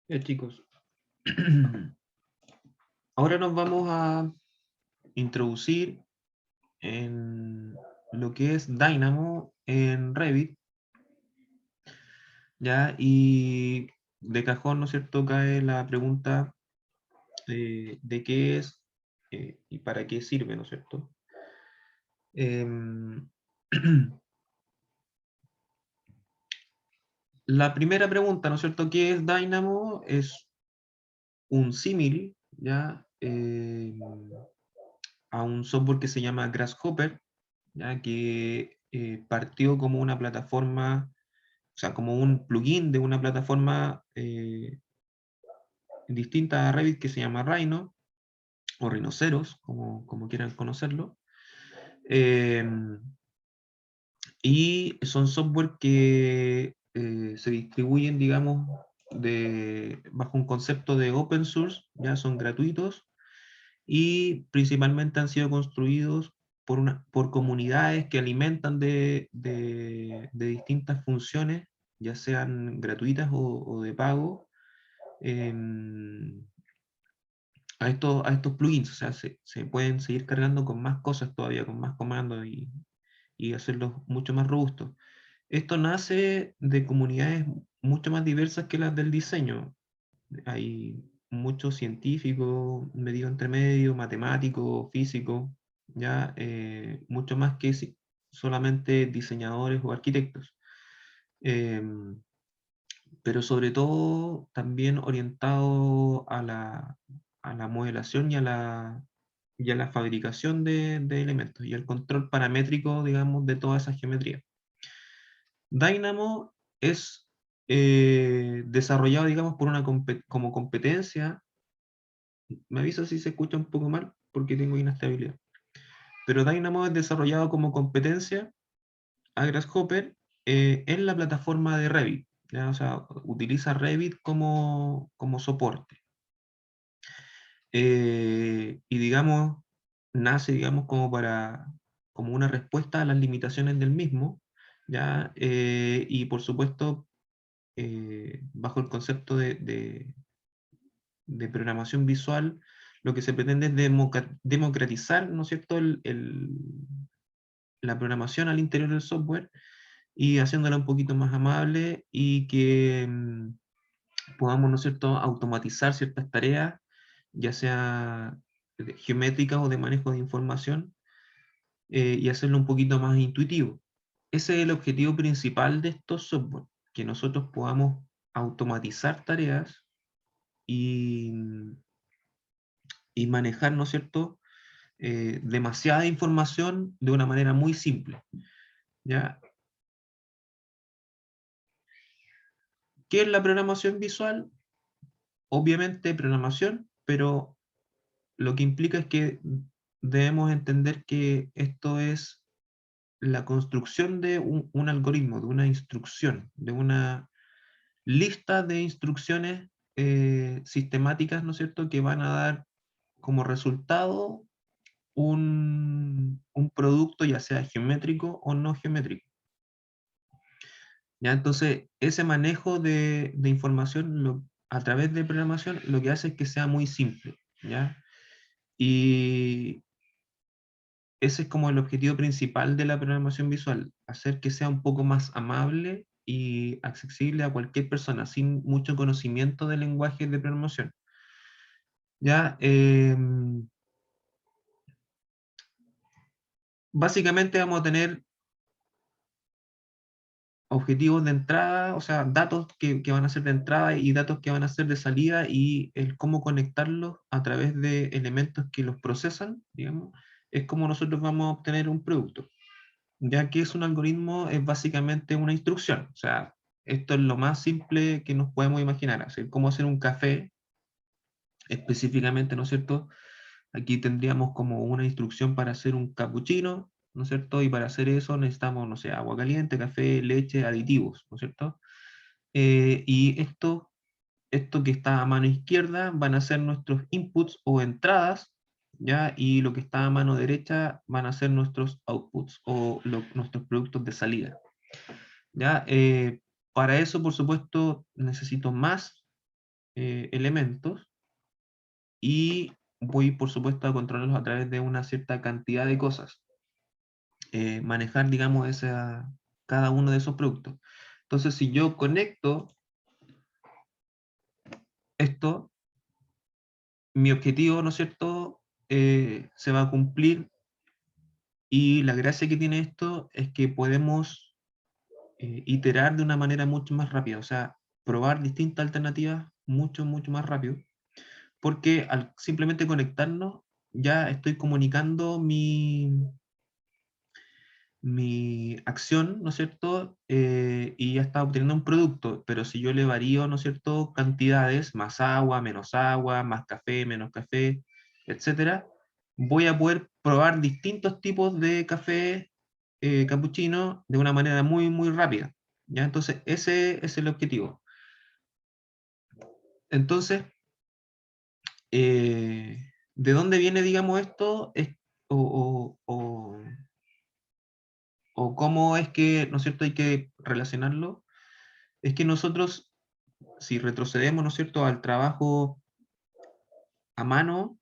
Chicos, ahora nos vamos a introducir en lo que es Dynamo en Revit, ¿ya? Y de cajón, ¿no es cierto?, cae la pregunta de qué es y para qué sirve, ¿no es cierto? Em, la primera pregunta, ¿no es cierto?, ¿qué es Dynamo? Es un símil, ¿ya? A un software que se llama Grasshopper, ¿ya? Que partió como una plataforma, o sea, como un plugin de una plataforma distinta a Revit que se llama Rhino, o Rhinoceros, como quieran conocerlo. Eh, y son software que se distribuyen, digamos, bajo un concepto de open source, ya son gratuitos, y principalmente han sido construidos por comunidades que alimentan de distintas funciones, ya sean gratuitas o de pago, em, a estos plugins. O sea, se pueden seguir cargando con más cosas todavía, con más comandos y hacerlos mucho más robustos. Esto nace de comunidades mucho más diversas que las del diseño. Hay muchos científicos, medio entre medio, matemáticos, físicos, ya mucho más que solamente diseñadores o arquitectos. Em, pero sobre todo también orientado a la modelación y a la fabricación de elementos y al control paramétrico, digamos, de toda esa geometría. Dynamo es desarrollado, digamos, como competencia. Me avisa si se escucha un poco mal porque tengo inestabilidad. Pero Dynamo es desarrollado como competencia a Grasshopper en la plataforma de Revit, ¿ya? O sea, utiliza Revit como soporte. Y digamos, nace, digamos, como una respuesta a las limitaciones del mismo, ¿ya? Y por supuesto, bajo el concepto de programación visual, lo que se pretende es democratizar, ¿no es cierto?, la programación al interior del software y haciéndola un poquito más amable y que podamos, ¿no es cierto?, automatizar ciertas tareas, ya sea geométricas o de manejo de información, y hacerlo un poquito más intuitivo. Ese es el objetivo principal de estos software, que nosotros podamos automatizar tareas y, y manejar, ¿no es cierto?, demasiada información de una manera muy simple, ¿ya? ¿Qué es la programación visual? Obviamente programación, pero lo que implica es que debemos entender que esto es la construcción de un algoritmo, de una instrucción, de una lista de instrucciones sistemáticas, ¿no es cierto?, que van a dar como resultado un producto, ya sea geométrico o no geométrico. ¿Ya? Entonces, ese manejo de información a través de programación lo que hace es que sea muy simple, ¿ya? Y ese es como el objetivo principal de la programación visual, hacer que sea un poco más amable y accesible a cualquier persona sin mucho conocimiento del lenguaje de programación. ¿Ya? Básicamente vamos a tener objetivos de entrada, o sea, datos que van a ser de entrada y datos que van a ser de salida, y el cómo conectarlos a través de elementos que los procesan, digamos, es como nosotros vamos a obtener un producto. Ya que es un algoritmo, es básicamente una instrucción. O sea, esto es lo más simple que nos podemos imaginar, hacer cómo hacer un café específicamente, ¿no es cierto? Aquí tendríamos como una instrucción para hacer un cappuccino, ¿no es cierto? Y para hacer eso necesitamos, no sé, agua caliente, café, leche, aditivos, ¿no es cierto? Y esto que está a mano izquierda van a ser nuestros inputs o entradas, ¿ya? Y lo que está a mano derecha van a ser nuestros outputs o nuestros productos de salida, ¿ya? Para eso, por supuesto, necesito más elementos, y voy, por supuesto, a controlarlos a través de una cierta cantidad de cosas. Manejar, digamos, cada uno de esos productos. Entonces, si yo conecto esto, mi objetivo, ¿no es cierto?, se va a cumplir, y la gracia que tiene esto es que podemos iterar de una manera mucho más rápida, o sea, probar distintas alternativas mucho, mucho más rápido, porque al simplemente conectarnos, ya estoy comunicando mi acción, ¿no es cierto? Y ya está obteniendo un producto, pero si yo le varío, ¿no es cierto?, cantidades, más agua, menos agua, más café, menos café, etcétera, voy a poder probar distintos tipos de café capuchino de una manera muy, muy rápida. ¿Ya? Entonces, ese es el objetivo. Entonces, ¿de dónde viene, digamos, esto? O cómo es que, ¿no es cierto?, hay que relacionarlo. Es que nosotros, si retrocedemos, ¿no es cierto?, al trabajo a mano,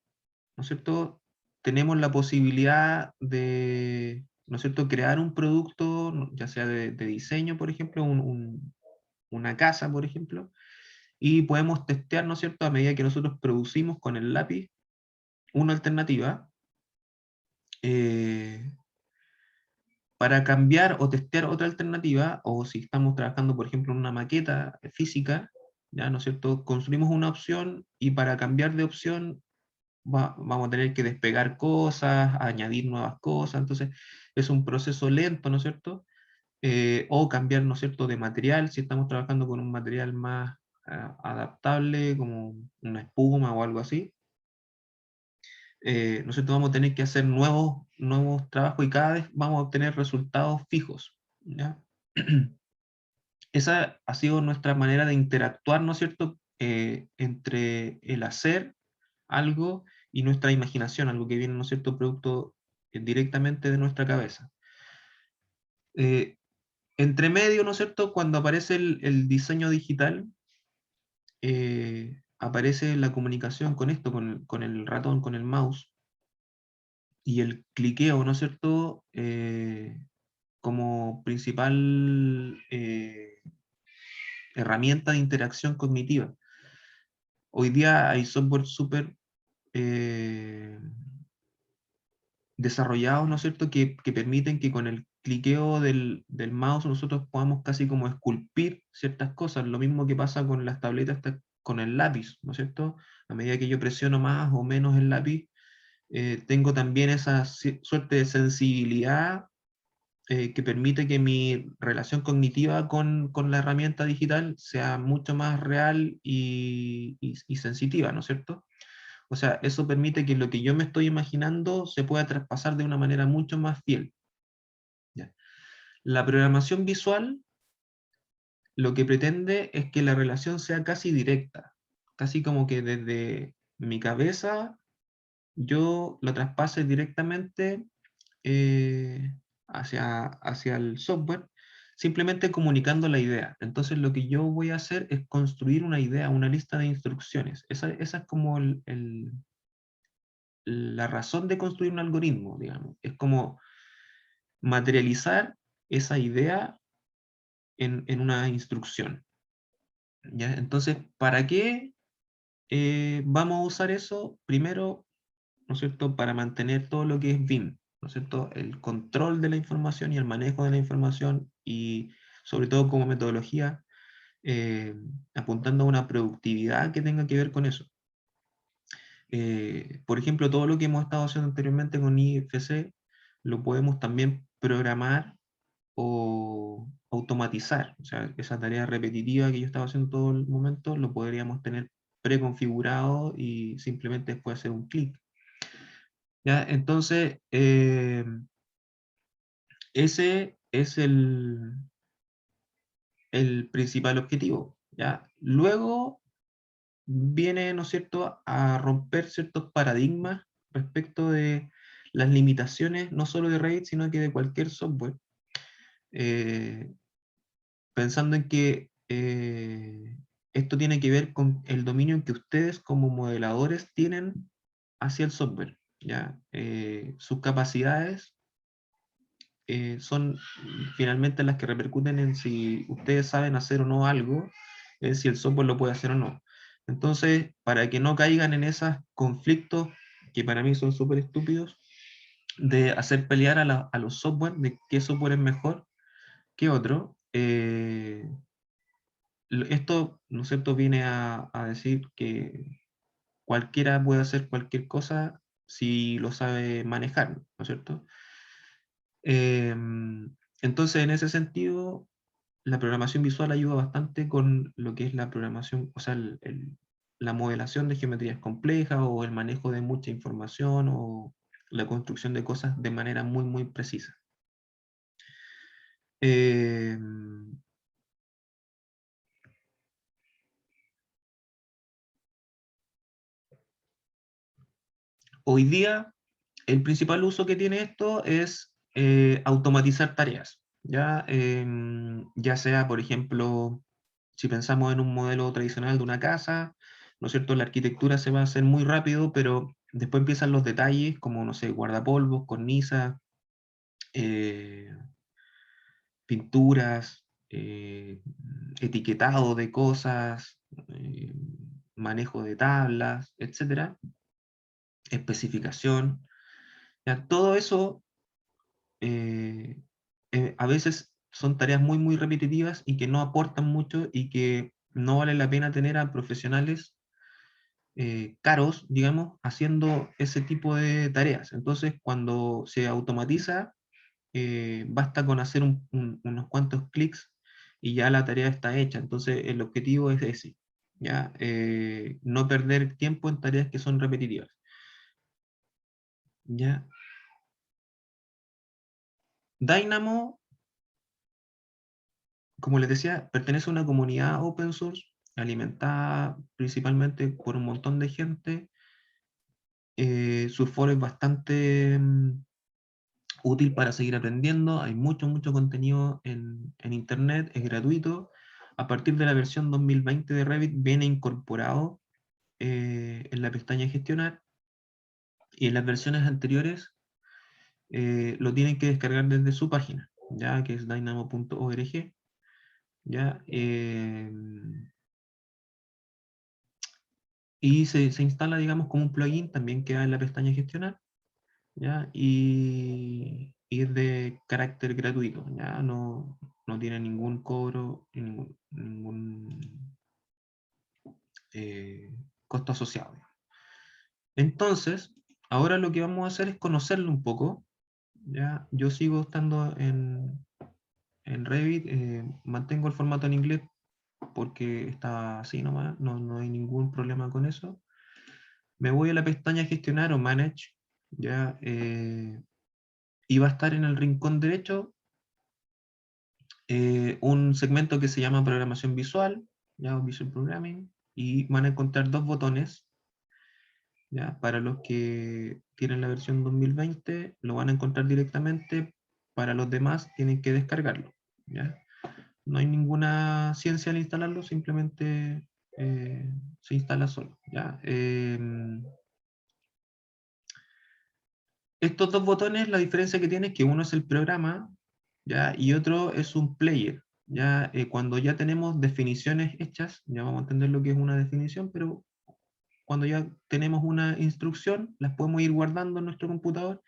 ¿no es cierto?, tenemos la posibilidad de, ¿no es cierto?, crear un producto, ya sea de diseño, por ejemplo, una casa, por ejemplo, y podemos testear, ¿no es cierto?, a medida que nosotros producimos con el lápiz una alternativa, eh, para cambiar o testear otra alternativa, o si estamos trabajando, por ejemplo, en una maqueta física, ¿ya? ¿No es cierto?, construimos una opción, y para cambiar de opción vamos a tener que despegar cosas, añadir nuevas cosas, entonces es un proceso lento, ¿no es cierto? O cambiar, ¿no es cierto?, de material, si estamos trabajando con un material más adaptable, como una espuma o algo así. ¿No es cierto?, vamos a tener que hacer nuevos trabajos, y cada vez vamos a obtener resultados fijos, ¿ya? Esa ha sido nuestra manera de interactuar, ¿no es cierto?, entre el hacer algo y nuestra imaginación, algo que viene, ¿no es cierto?, producto directamente de nuestra cabeza. Eh, Entre medio, ¿no es cierto?, cuando aparece el diseño digital, aparece la comunicación con esto, con el ratón, con el mouse, y el cliqueo, ¿no es cierto?, como principal herramienta de interacción cognitiva. Hoy día hay software súper eh, desarrollados, ¿no es cierto?, que permiten que con el cliqueo del mouse nosotros podamos casi como esculpir ciertas cosas, lo mismo que pasa con las tabletas con el lápiz, ¿no es cierto? A medida que yo presiono más o menos el lápiz, tengo también esa suerte de sensibilidad que permite que mi relación cognitiva con la herramienta digital sea mucho más real y sensitiva, ¿no es cierto? O sea, eso permite que lo que yo me estoy imaginando se pueda traspasar de una manera mucho más fiel. ¿Ya? La programación visual lo que pretende es que la relación sea casi directa, casi como que desde mi cabeza yo lo traspase directamente hacia el software, simplemente comunicando la idea. Entonces lo que yo voy a hacer es construir una idea, una lista de instrucciones. Esa es como la razón de construir un algoritmo, digamos. Es como materializar esa idea en una instrucción, ¿ya? Entonces, ¿para qué vamos a usar eso? Primero, ¿no es cierto?, para mantener todo lo que es BIM, ¿no es cierto?, el control de la información y el manejo de la información, y sobre todo como metodología, eh, apuntando a una productividad que tenga que ver con eso. Por ejemplo, todo lo que hemos estado haciendo anteriormente con IFC lo podemos también programar o automatizar. O sea, esa tarea repetitiva que yo estaba haciendo todo el momento, lo podríamos tener preconfigurado y simplemente después hacer un clic. ¿Ya? Entonces, ese es el principal objetivo. ¿Ya? Luego viene, ¿no es cierto?, a romper ciertos paradigmas respecto de las limitaciones, no solo de Revit, sino que de cualquier software, eh, pensando en que esto tiene que ver con el dominio que ustedes como modeladores tienen hacia el software, ¿ya? Sus capacidades son finalmente las que repercuten en si ustedes saben hacer o no algo, en si el software lo puede hacer o no. Entonces, para que no caigan en esos conflictos, que para mí son súper estúpidos, de hacer pelear a los software, de qué software es mejor que otro, esto, ¿no es cierto?, viene a decir que cualquiera puede hacer cualquier cosa si lo sabe manejar, ¿no es cierto? Entonces, en ese sentido, la programación visual ayuda bastante con lo que es la programación, o sea, la modelación de geometrías complejas o el manejo de mucha información o la construcción de cosas de manera muy, muy precisa. Hoy día, el principal uso que tiene esto es automatizar tareas, ¿ya? Ya sea, por ejemplo, si pensamos en un modelo tradicional de una casa, ¿no es cierto? La arquitectura se va a hacer muy rápido, pero después empiezan los detalles, como, no sé, guardapolvos, cornisas, eh, pinturas, etiquetado de cosas, manejo de tablas, etcétera, especificación. Ya, todo eso eh, a veces son tareas muy, muy repetitivas y que no aportan mucho y que no vale la pena tener a profesionales caros, digamos, haciendo ese tipo de tareas. Entonces, cuando se automatiza, basta con hacer unos cuantos clics y ya la tarea está hecha. Entonces, el objetivo es ese, ¿ya? No perder tiempo en tareas que son repetitivas. ¿Ya? Dynamo, como les decía, pertenece a una comunidad open source, alimentada principalmente por un montón de gente. Su foro es bastante útil para seguir aprendiendo. Hay mucho, mucho contenido en Internet, es gratuito. A partir de la versión 2020 de Revit viene incorporado en la pestaña Gestionar, y en las versiones anteriores lo tienen que descargar desde su página, ya que es dynamo.org. ¿Ya? Y se instala, digamos, como un plugin, también queda en la pestaña Gestionar, ¿ya? Y es de carácter gratuito, ¿ya? No tiene ningún cobro, ningún eh, costo asociado. Entonces, ahora lo que vamos a hacer es conocerlo un poco, ¿ya? Yo sigo estando en Revit, mantengo el formato en inglés porque está así nomás, no hay ningún problema con eso. Me voy a la pestaña Gestionar o Manage, ¿ya? Y va a estar en el rincón derecho un segmento que se llama Programación Visual, ¿ya? O Visual Programming, y van a encontrar dos botones, ¿ya? Para los que tienen la versión 2020 lo van a encontrar directamente, para los demás tienen que descargarlo, ¿ya? No hay ninguna ciencia al instalarlo, simplemente se instala solo, ¿ya? Estos dos botones, la diferencia que tiene es que uno es el programa, ¿ya? Y otro es un player, ¿ya? Cuando ya tenemos definiciones hechas, ya vamos a entender lo que es una definición, pero cuando ya tenemos una instrucción, las podemos ir guardando en nuestro computador,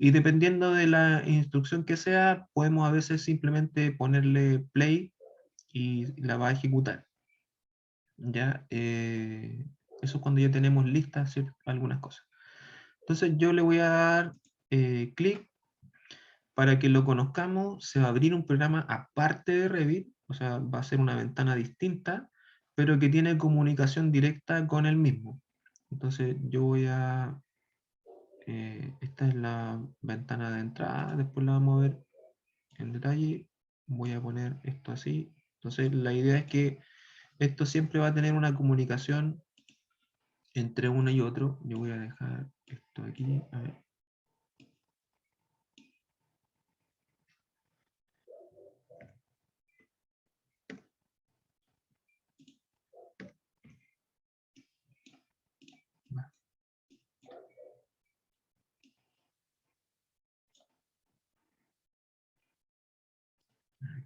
y dependiendo de la instrucción que sea, podemos a veces simplemente ponerle play y la va a ejecutar, ¿ya? Eso es cuando ya tenemos listas, ¿cierto? Algunas cosas. Entonces yo le voy a dar clic para que lo conozcamos. Se va a abrir un programa aparte de Revit, o sea, va a ser una ventana distinta, pero que tiene comunicación directa con el mismo. Entonces yo voy a... esta es la ventana de entrada, después la vamos a ver en detalle. Voy a poner esto así. Entonces la idea es que esto siempre va a tener una comunicación entre uno y otro. Yo voy a dejar esto aquí. A ver.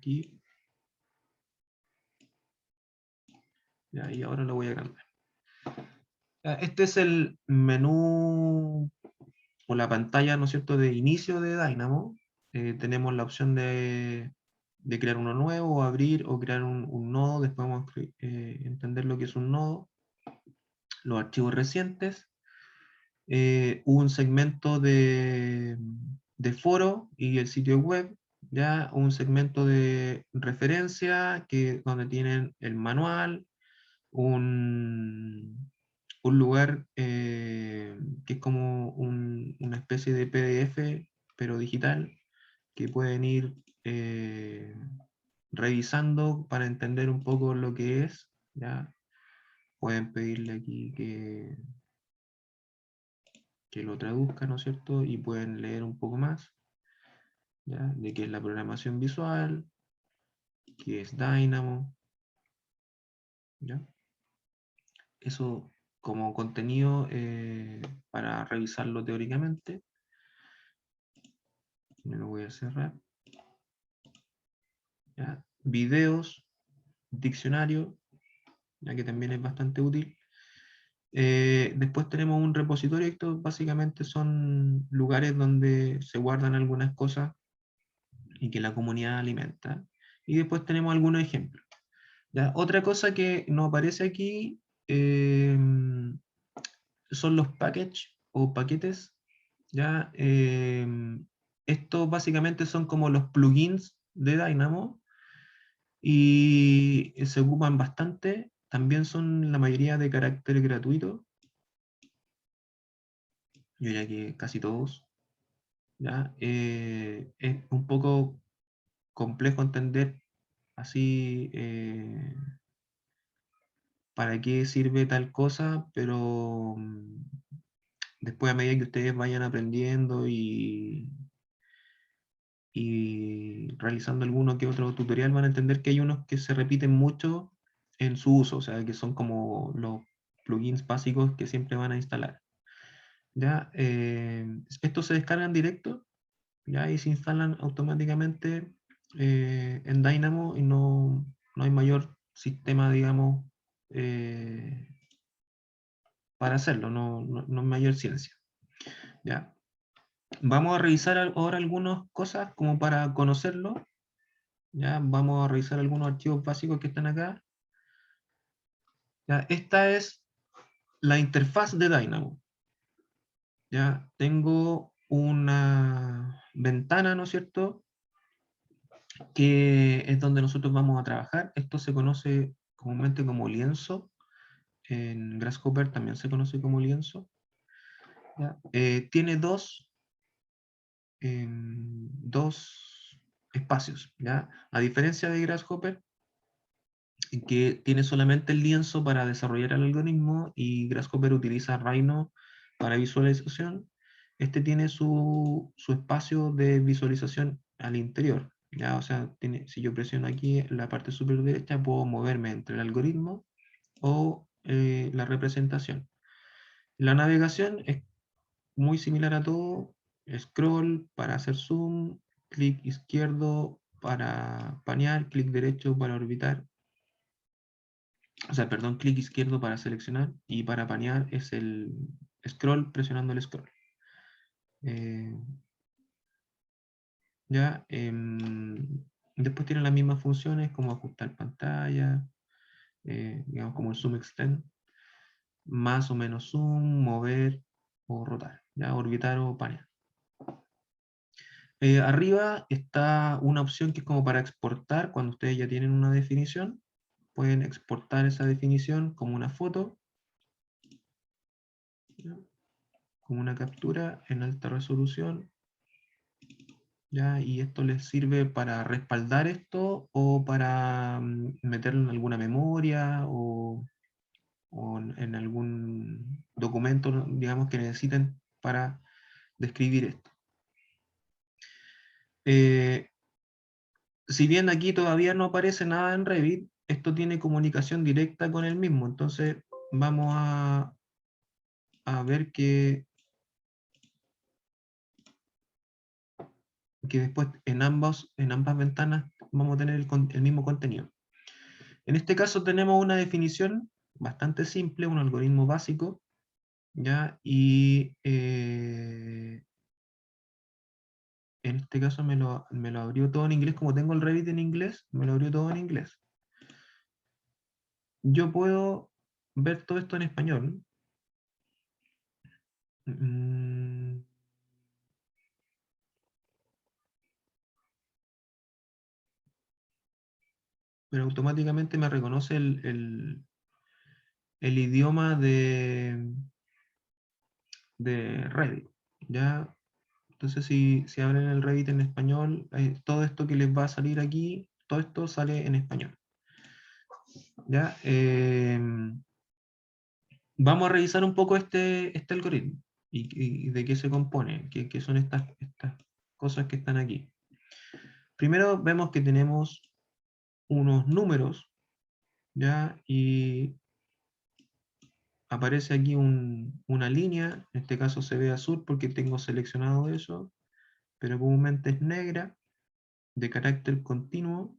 aquí. Ya, y ahora lo voy a cambiar. Este es el menú o la pantalla, ¿no es cierto?, de inicio de Dynamo. Tenemos la opción de crear uno nuevo, o abrir o crear un nodo. Después vamos a entender lo que es un nodo. Los archivos recientes. Un segmento de foro y el sitio web. Ya un segmento de referencia donde tienen el manual, un lugar que es como una especie de PDF, pero digital, que pueden ir revisando para entender un poco lo que es. ¿Ya? Pueden pedirle aquí que lo traduzca, ¿no es cierto? Y pueden leer un poco más, ¿ya? De qué es la programación visual, qué es Dynamo, ¿ya? Eso como contenido para revisarlo teóricamente. Me lo voy a cerrar. ¿Ya? Videos, diccionario, ya que también es bastante útil. Después tenemos un repositorio. Esto básicamente son lugares donde se guardan algunas cosas y que la comunidad alimenta. Y después tenemos algunos ejemplos. ¿Ya? Otra cosa que no aparece aquí son los packages o paquetes. ¿Ya? Estos básicamente son como los plugins de Dynamo y se ocupan bastante. También son la mayoría de carácter gratuito. Yo diría que casi todos. ¿Ya? Es un poco complejo entender así para qué sirve tal cosa, pero después a medida que ustedes vayan aprendiendo y realizando alguno que otro tutorial van a entender que hay unos que se repiten mucho en su uso, o sea, que son como los plugins básicos que siempre van a instalar. ¿Ya? Estos se descargan directo, ¿ya? Y se instalan automáticamente en Dynamo y no hay mayor sistema, digamos, para hacerlo, no hay mayor ciencia. ¿Ya? Vamos a revisar ahora algunas cosas como para conocerlo. ¿Ya? Vamos a revisar algunos archivos básicos que están acá. ¿Ya? Esta es la interfaz de Dynamo. ¿Ya? Tengo una ventana, ¿no es cierto?, que es donde nosotros vamos a trabajar. Esto se conoce comúnmente como lienzo. En Grasshopper también se conoce como lienzo. ¿Ya? Tiene dos espacios. ¿Ya? A diferencia de Grasshopper, que tiene solamente el lienzo para desarrollar el algoritmo y Grasshopper utiliza Rhino para visualización, este tiene su espacio de visualización al interior. ¿Ya? O sea, si yo presiono aquí en la parte superior derecha, puedo moverme entre el algoritmo o la representación. La navegación es muy similar a todo: scroll para hacer zoom, clic izquierdo para panear, clic derecho para orbitar. O sea, perdón, clic izquierdo para seleccionar y para panear es el scroll presionando el scroll. Ya, después tiene las mismas funciones como ajustar pantalla, digamos como el zoom extend, más o menos zoom, mover o rotar, ya, orbitar o panear. Arriba está una opción que es como para exportar. Cuando ustedes ya tienen una definición, pueden exportar esa definición como una foto, ¿ya? Como una captura en alta resolución, ¿ya? Y esto les sirve para respaldar esto o para meterlo en alguna memoria o en algún documento, digamos, que necesiten para describir esto. Si bien aquí todavía no aparece nada en Revit, esto tiene comunicación directa con el mismo. Entonces vamos a ver que después en ambas ventanas vamos a tener el mismo contenido. En este caso tenemos una definición bastante simple, un algoritmo básico, ¿ya? Y en este caso me lo abrió todo en inglés, como tengo el Revit en inglés, me lo abrió todo en inglés. Yo puedo ver todo esto en español. Pero automáticamente me reconoce el idioma de Revit, ¿ya? Entonces si abren el Revit en español, todo esto que les va a salir aquí, todo esto sale en español, ¿ya? Vamos a revisar un poco este algoritmo y de qué se compone, qué son estas cosas que están aquí. Primero vemos que tenemos unos números, ¿ya? Y aparece aquí una línea, en este caso se ve azul porque tengo seleccionado eso, pero comúnmente es negra, de carácter continuo,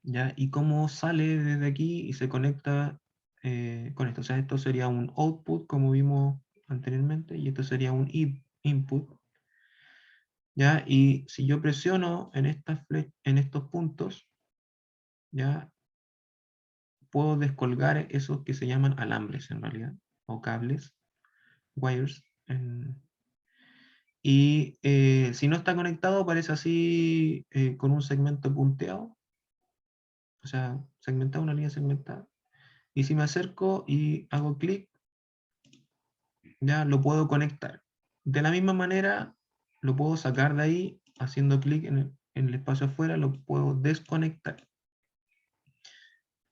¿ya? Y cómo sale desde aquí y se conecta con esto. O sea, esto sería un output, como vimos anteriormente, y esto sería un input, ¿ya? Y si yo presiono en estos puntos, ¿ya? Puedo descolgar esos que se llaman alambres en realidad, o cables, wires. Y si no está conectado, aparece así con un segmento punteado, o sea, segmentado, una línea segmentada. Y si me acerco y hago clic, ya lo puedo conectar. De la misma manera, lo puedo sacar de ahí, haciendo clic en el espacio afuera, lo puedo desconectar.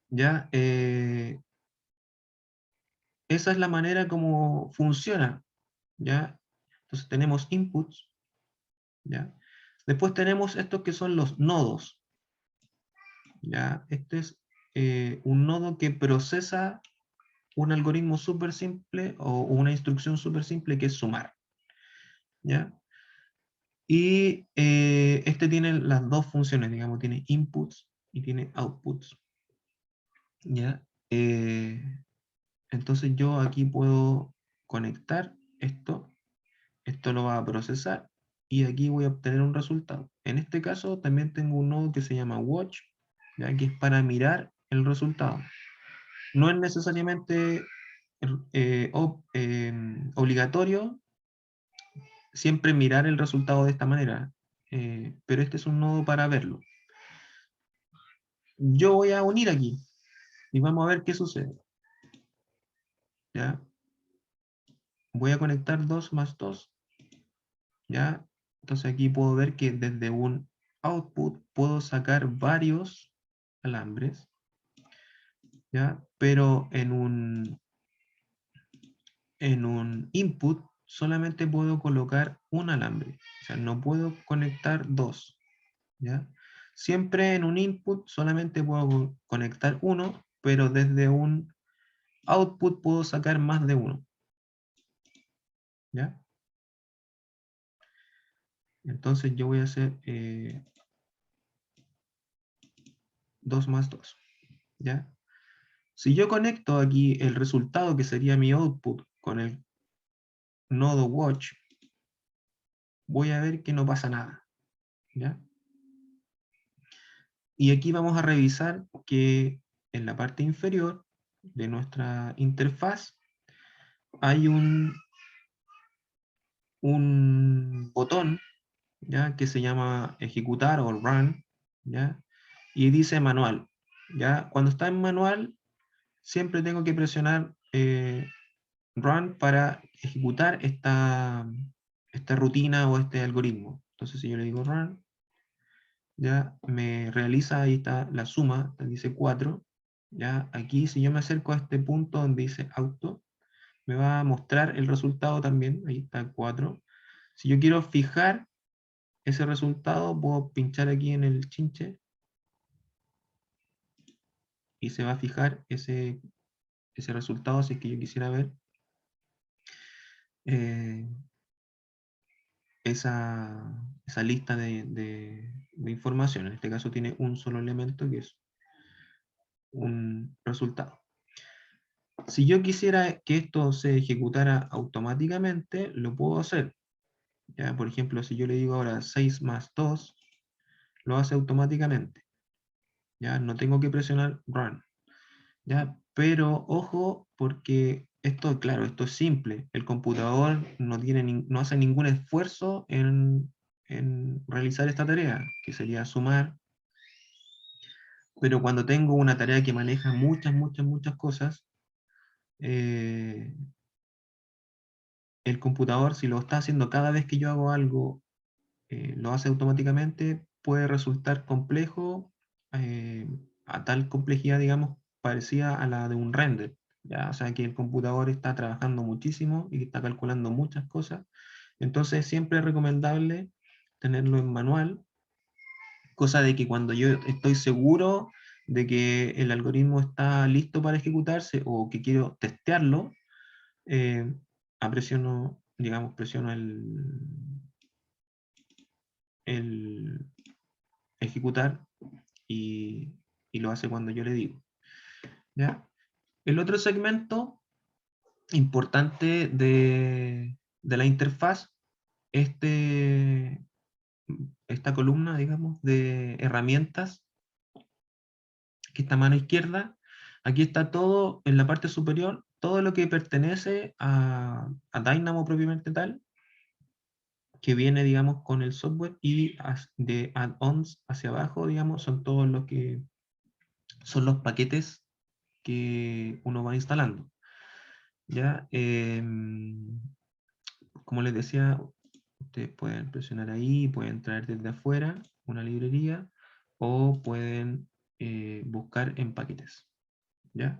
Ya, esa es la manera como funciona. ¿Ya? Entonces tenemos inputs. ¿Ya? Después tenemos estos que son los nodos. ¿Ya? Este es un nodo que procesa un algoritmo súper simple o una instrucción súper simple que es sumar. ¿Ya? Y este tiene las dos funciones, digamos, tiene inputs y tiene outputs. ¿Ya? Entonces yo aquí puedo conectar esto lo va a procesar y aquí voy a obtener un resultado. En este caso también tengo un nodo que se llama watch, ¿ya? Que es para mirar el resultado. No es necesariamente obligatorio siempre mirar el resultado de esta manera, pero este es un nodo para verlo. Yo voy a unir aquí y vamos a ver qué sucede. ¿Ya? Voy a conectar 2 más 2. ¿Ya? Entonces aquí puedo ver que desde un output puedo sacar varios alambres, ¿ya? Pero en un input solamente puedo colocar un alambre, o sea, no puedo conectar dos, ¿ya? Siempre en un input solamente puedo conectar uno, pero desde un output puedo sacar más de uno, ¿ya? Entonces yo voy a hacer 2 más 2, ¿ya? Si yo conecto aquí el resultado que sería mi output con el nodo watch, voy a ver que no pasa nada, ¿ya? Y aquí vamos a revisar que en la parte inferior de nuestra interfaz hay un botón, ¿ya? Que se llama ejecutar o run, ¿ya? Y dice manual, ¿ya? Cuando está en manual, siempre tengo que presionar run para ejecutar esta rutina o este algoritmo. Entonces si yo le digo run, ya me realiza, ahí está la suma, dice 4. Ya aquí si yo me acerco a este punto donde dice auto, me va a mostrar el resultado también, ahí está 4. Si yo quiero fijar ese resultado, puedo pinchar aquí en el chinche y se va a fijar ese resultado, si es que yo quisiera ver eh, esa lista de información. En este caso tiene un solo elemento que es un resultado. Si yo quisiera que esto se ejecutara automáticamente, lo puedo hacer. ¿Ya? Por ejemplo, si yo le digo ahora 6 más 2, lo hace automáticamente. ¿Ya? No tengo que presionar Run. ¿Ya? Pero ojo, porque esto, claro, esto es simple. El computador no hace ningún esfuerzo en realizar esta tarea, que sería sumar. Pero cuando tengo una tarea que maneja muchas cosas, eh, el computador, si lo está haciendo cada vez que yo hago algo, lo hace automáticamente, puede resultar complejo, eh, a tal complejidad, digamos, parecida a la de un render. ¿Ya? O sea que el computador está trabajando muchísimo y está calculando muchas cosas. Entonces siempre es recomendable tenerlo en manual, cosa de que cuando yo estoy seguro de que el algoritmo está listo para ejecutarse o que quiero testearlo, eh, presiono, digamos, presiono el ejecutar y, y lo hace cuando yo le digo. ¿Ya? El otro segmento importante de la interfaz, este, esta columna, digamos, de herramientas, que está a mano izquierda, aquí está todo en la parte superior, todo lo que pertenece a Dynamo propiamente tal, que viene, digamos, con el software, y de add-ons hacia abajo, digamos, son todos los que son los paquetes que uno va instalando. ¿Ya? Como les decía, ustedes pueden presionar ahí, pueden traer desde afuera una librería o pueden buscar en paquetes. ¿Ya?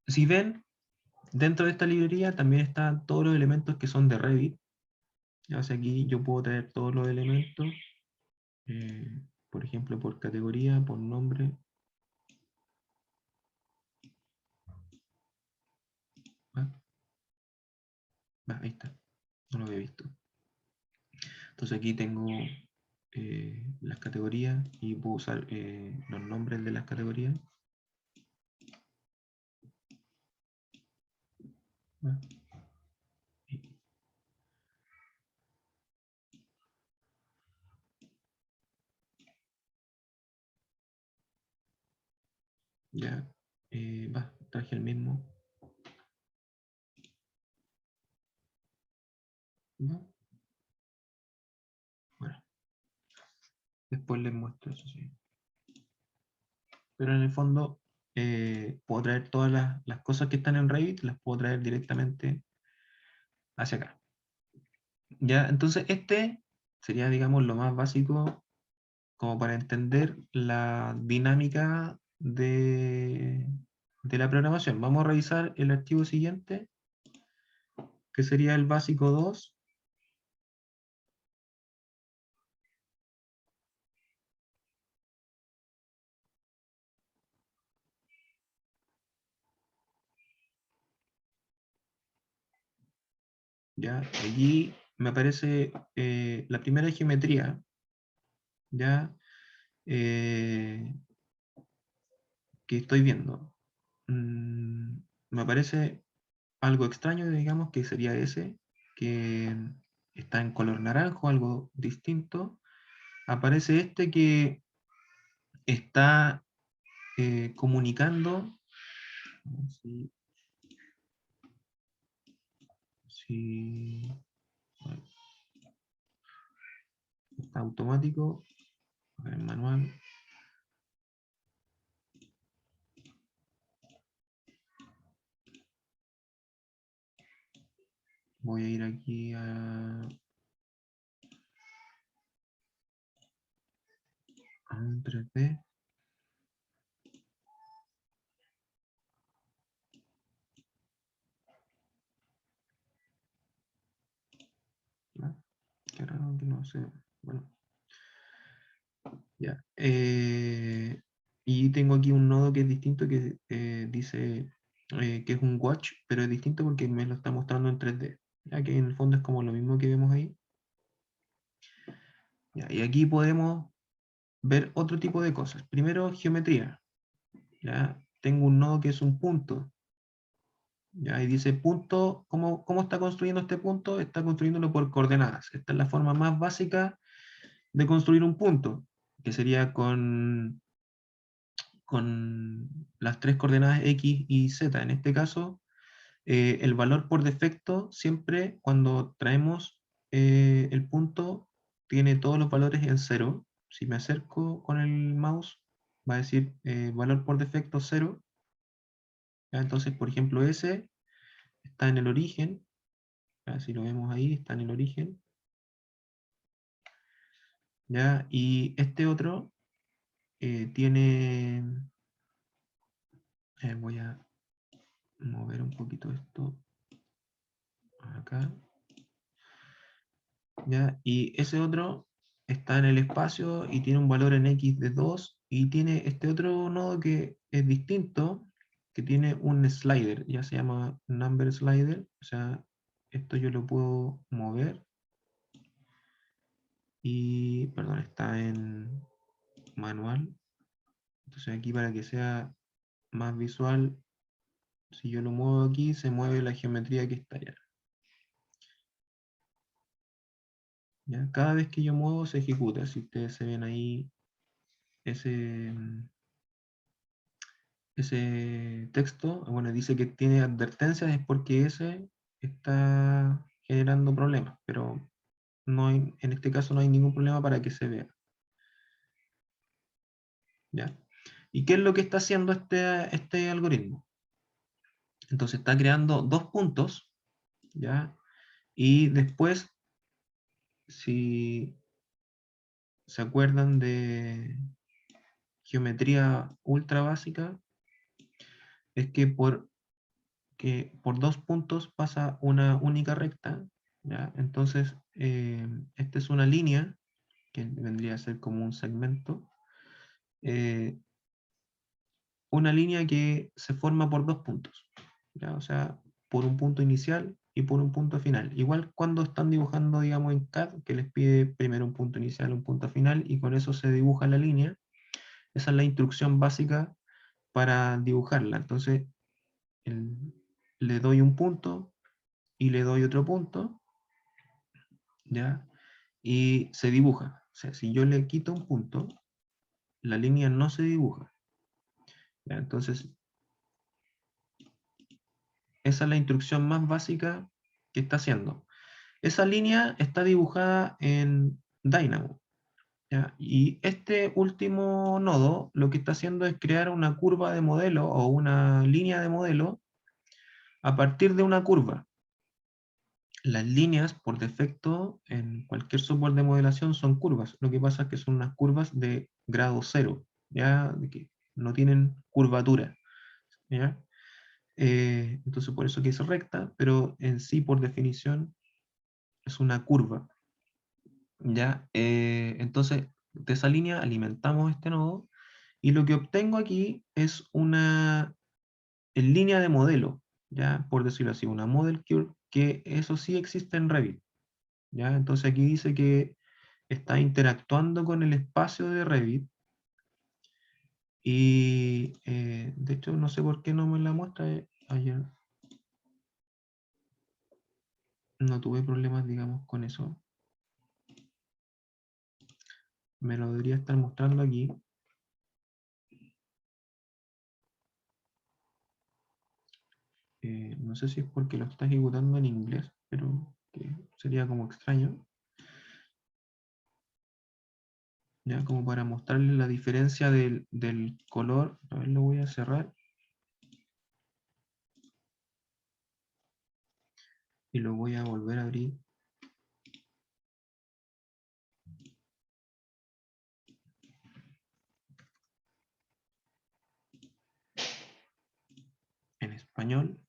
Si ven, dentro de esta librería también están todos los elementos que son de Revit. ¿Ya? O sea, aquí yo puedo traer todos los elementos, por ejemplo, por categoría, por nombre. ¿Va? Ahí está, no lo había visto. Entonces aquí tengo las categorías y puedo usar los nombres de las categorías. ¿Va? Ya, traje el mismo. ¿Va? Bueno, después les muestro eso, sí. Pero en el fondo puedo traer todas las cosas que están en Revit, las puedo traer directamente hacia acá. Ya, entonces este sería, digamos, lo más básico como para entender la dinámica de la programación. Vamos a revisar el archivo siguiente, que sería el básico 2. ¿Ya? Allí me aparece la primera geometría, ¿ya? Eh, que estoy viendo. Me parece algo extraño, digamos, que sería ese, que está en color naranjo, algo distinto. Aparece este que está comunicando, si, si está automático, a ver, manual. Voy a ir aquí a un 3D. ¿No? Qué raro que no sé. Bueno, ya. Y tengo aquí un nodo que es distinto, que dice que es un watch, pero es distinto porque me lo está mostrando en 3D. Ya que en el fondo es como lo mismo que vemos ahí. Ya, y aquí podemos ver otro tipo de cosas. Primero, geometría. ¿Ya? Tengo un nodo que es un punto. ¿Ya? Y dice punto, ¿cómo está construyendo este punto? Está construyéndolo por coordenadas. Esta es la forma más básica de construir un punto, que sería con las tres coordenadas X y Z. En este caso, el valor por defecto, siempre cuando traemos el punto, tiene todos los valores en cero. Si me acerco con el mouse, va a decir valor por defecto cero. ¿Ya? Entonces, por ejemplo, ese está en el origen. ¿Ya? Si lo vemos ahí, está en el origen. ¿Ya? Y este otro tiene... voy a mover un poquito esto acá. ¿Ya? Y ese otro está en el espacio y tiene un valor en X de 2 y tiene este otro nodo que es distinto, que tiene un slider, ya se llama number slider, o sea, esto yo lo puedo mover y, perdón, está en manual, entonces aquí para que sea más visual, si yo lo muevo aquí, se mueve la geometría que está allá. ¿Ya? Cada vez que yo muevo se ejecuta, si ustedes se ven ahí ese, ese texto, bueno, dice que tiene advertencias, es porque ese está generando problemas, pero no en este caso no hay ningún problema para que se vea. ¿Ya? ¿Y qué es lo que está haciendo este algoritmo? Entonces está creando dos puntos, ¿ya? Y después, si se acuerdan de geometría ultra básica, es que por dos puntos pasa una única recta, ¿ya? Entonces, esta es una línea, que vendría a ser como un segmento, eh, una línea que se forma por dos puntos, ¿ya? O sea, por un punto inicial y por un punto final. Igual cuando están dibujando, digamos, en CAD, que les pide primero un punto inicial, un punto final, y con eso se dibuja la línea, esa es la instrucción básica para dibujarla. Entonces, el- le doy un punto y le doy otro punto, ¿ya? Y se dibuja. O sea, si yo le quito un punto, la línea no se dibuja. ¿Ya? Entonces, esa es la instrucción más básica que está haciendo. Esa línea está dibujada en Dynamo. ¿Ya? Y este último nodo lo que está haciendo es crear una curva de modelo o una línea de modelo a partir de una curva. Las líneas, por defecto, en cualquier software de modelación son curvas. Lo que pasa es que son unas curvas de grado cero, ¿ya? De que no tienen curvatura, ¿ya? Entonces, por eso que es recta, pero en sí, por definición, es una curva, ¿ya? Entonces, de esa línea alimentamos este nodo y lo que obtengo aquí es una en línea de modelo, ¿ya? Por decirlo así, una model curve, que eso sí existe en Revit. ¿Ya? Entonces aquí dice que está interactuando con el espacio de Revit y de hecho no sé por qué no me la muestra. Ayer no tuve problemas, digamos, con eso. Me lo debería estar mostrando aquí. No sé si es porque lo está ejecutando en inglés, pero que sería como extraño. Ya como para mostrarles la diferencia del color. A ver, lo voy a cerrar y lo voy a volver a abrir en español.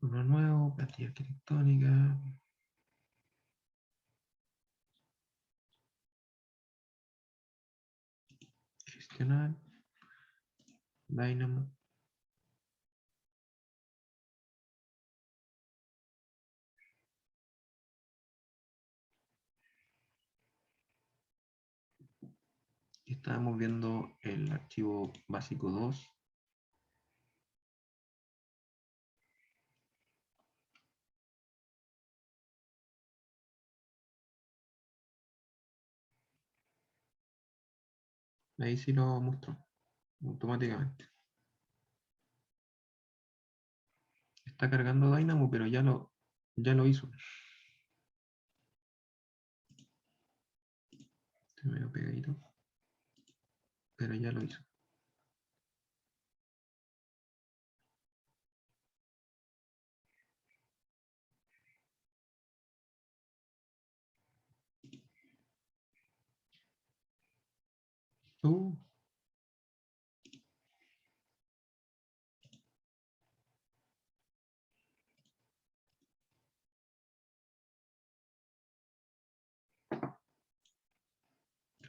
Uno nuevo, plantilla arquitectónica. Gestionar. Dynamo. Y estábamos viendo el archivo básico 2. Ahí sí lo mostró automáticamente. Está cargando Dynamo, pero ya lo hizo. Está medio pegadito, pero ya lo hizo. Uh,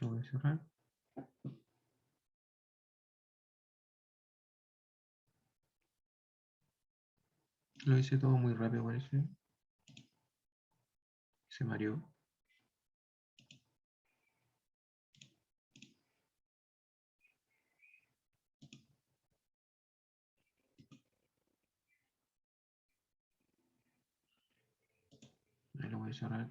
lo voy a cerrar. Lo hice todo muy rápido, parece. Se mareó. Ahí lo voy a cerrar.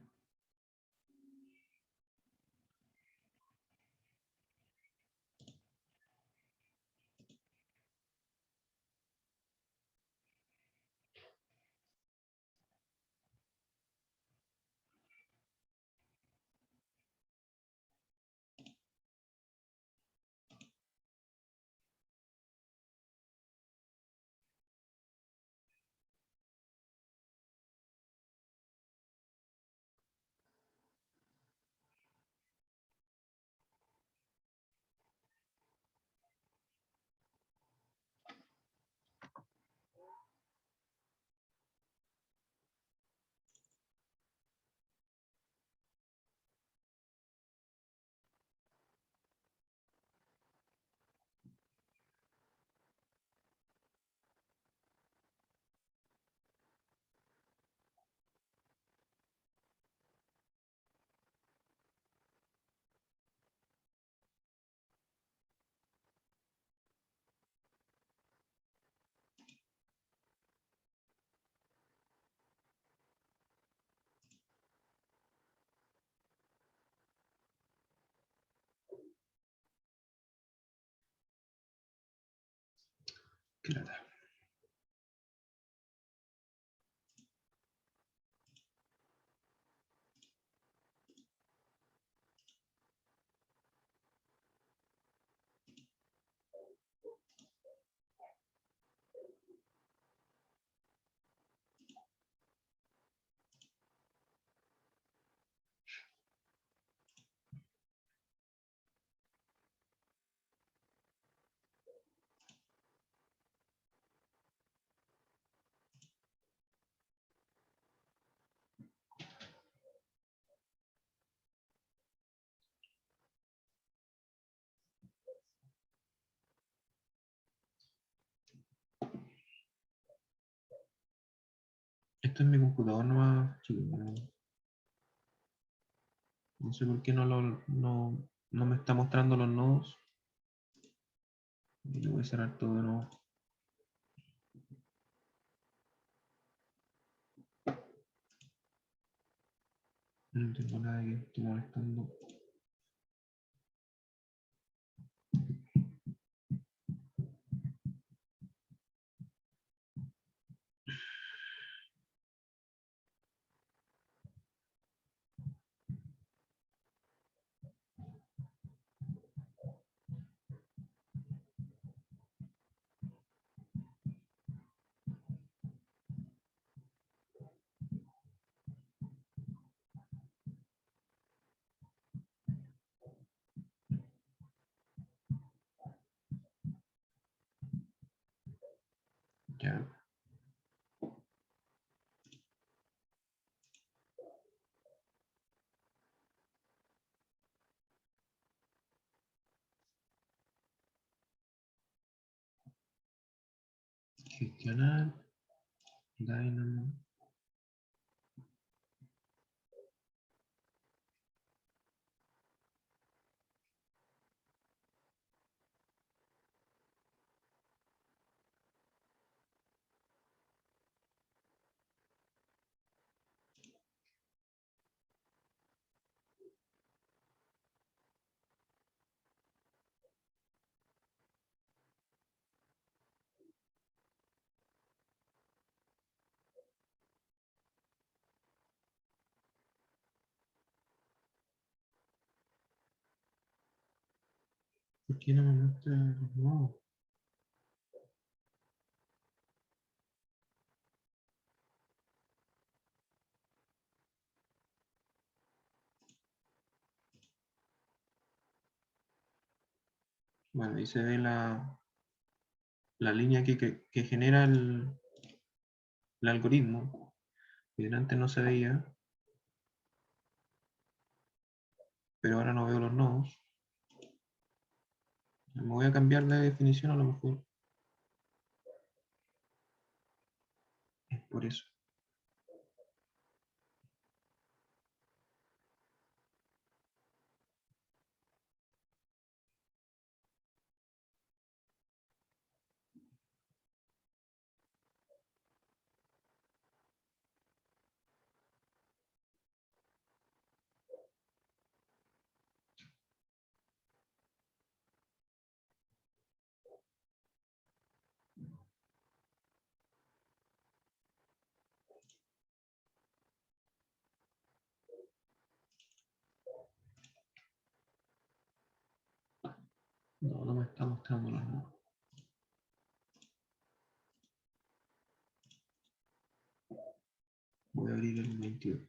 Qué lata. Esto es mi computador nomás, chicos. No sé por qué no me está mostrando los nodos. Y lo voy a cerrar todo de nuevo. No tengo nada que esté molestando. Ya. Gestionar. Dynamo. ¿Por qué no me muestra los nuevos? Bueno, ahí se ve la línea que genera el algoritmo. Que antes no se veía, pero ahora no veo los nodos. Me voy a cambiar de definición a lo mejor. Es por eso. No, no me está mostrando los nodos. Voy a abrir el 22.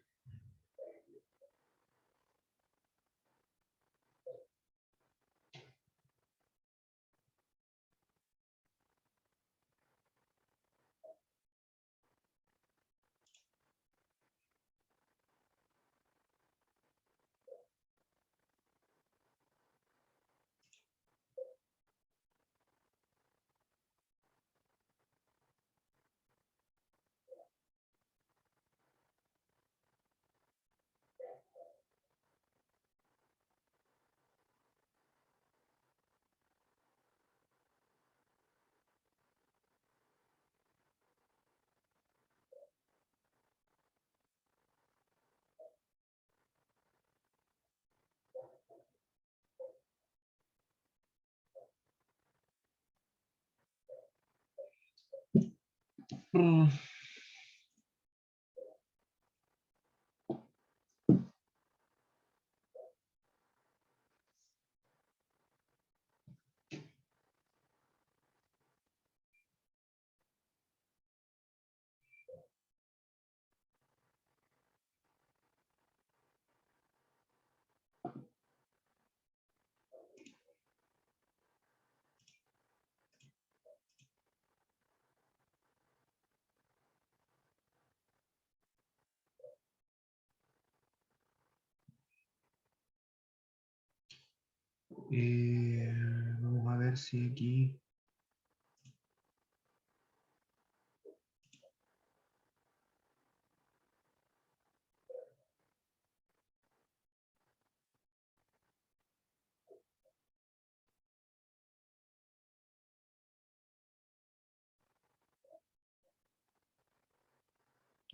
Vamos a ver si aquí...